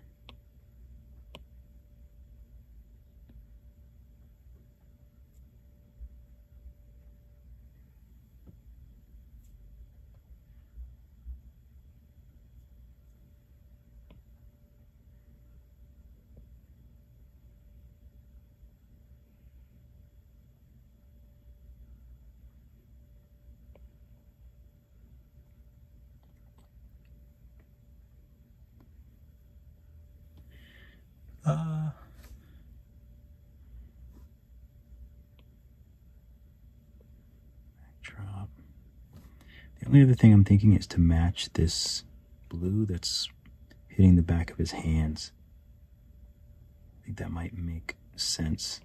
Backdrop. The only other thing I'm thinking is to match this blue that's hitting the back of his hands. I think that might make sense.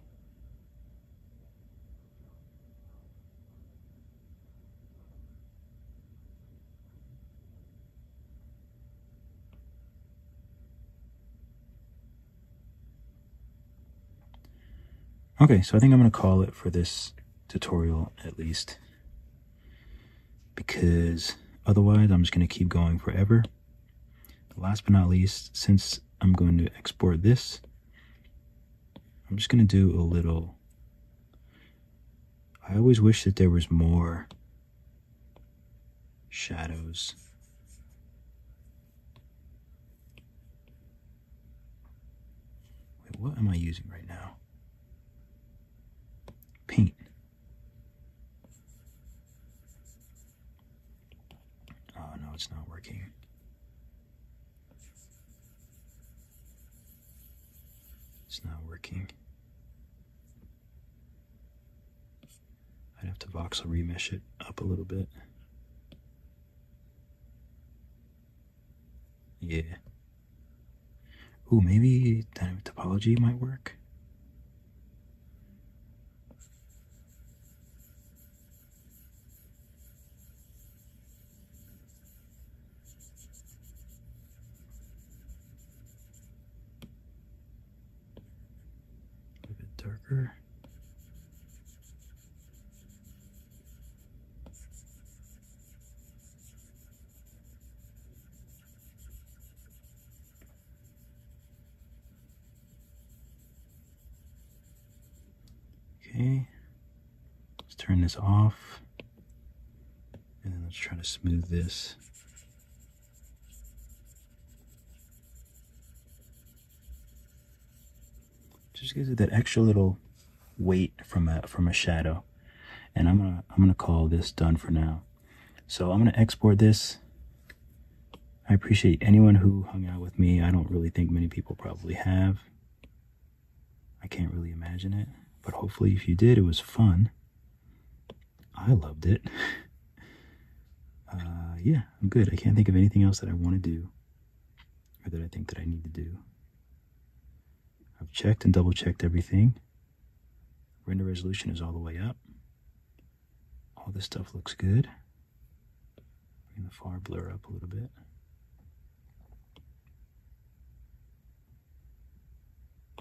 Okay, so I think I'm going to call it for this tutorial at least, because otherwise I'm just going to keep going forever. Last but not least, since I'm going to export this, I'm just going to do a little. I always wish that there was more shadows. Wait, what am I using right now? Paint. Oh no, it's not working. It's not working. I'd have to voxel remesh it up a little bit. Yeah. Ooh, maybe dynamic topology might work. A bit darker. Okay, let's turn this off, and then let's try to smooth this. Just gives it that extra little weight from a shadow. And I'm gonna call this done for now. So I'm gonna export this. I appreciate anyone who hung out with me. I don't really think many people probably have. I can't really imagine it, but hopefully if you did, it was fun. I loved it. Yeah, I'm good. I can't think of anything else that I want to do or that I think that I need to do. I've checked and double checked everything. Render resolution is all the way up. All this stuff looks good. Bring the far blur up a little bit.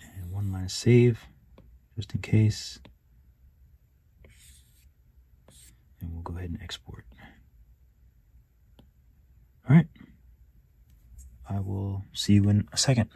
And one last save, just in case. And we'll go ahead and export. All right. I will see you in a second.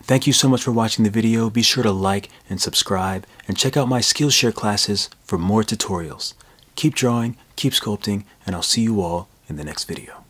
Thank you so much for watching the video. Be sure to like and subscribe and check out my Skillshare classes for more tutorials. Keep drawing, keep sculpting, and I'll see you all in the next video.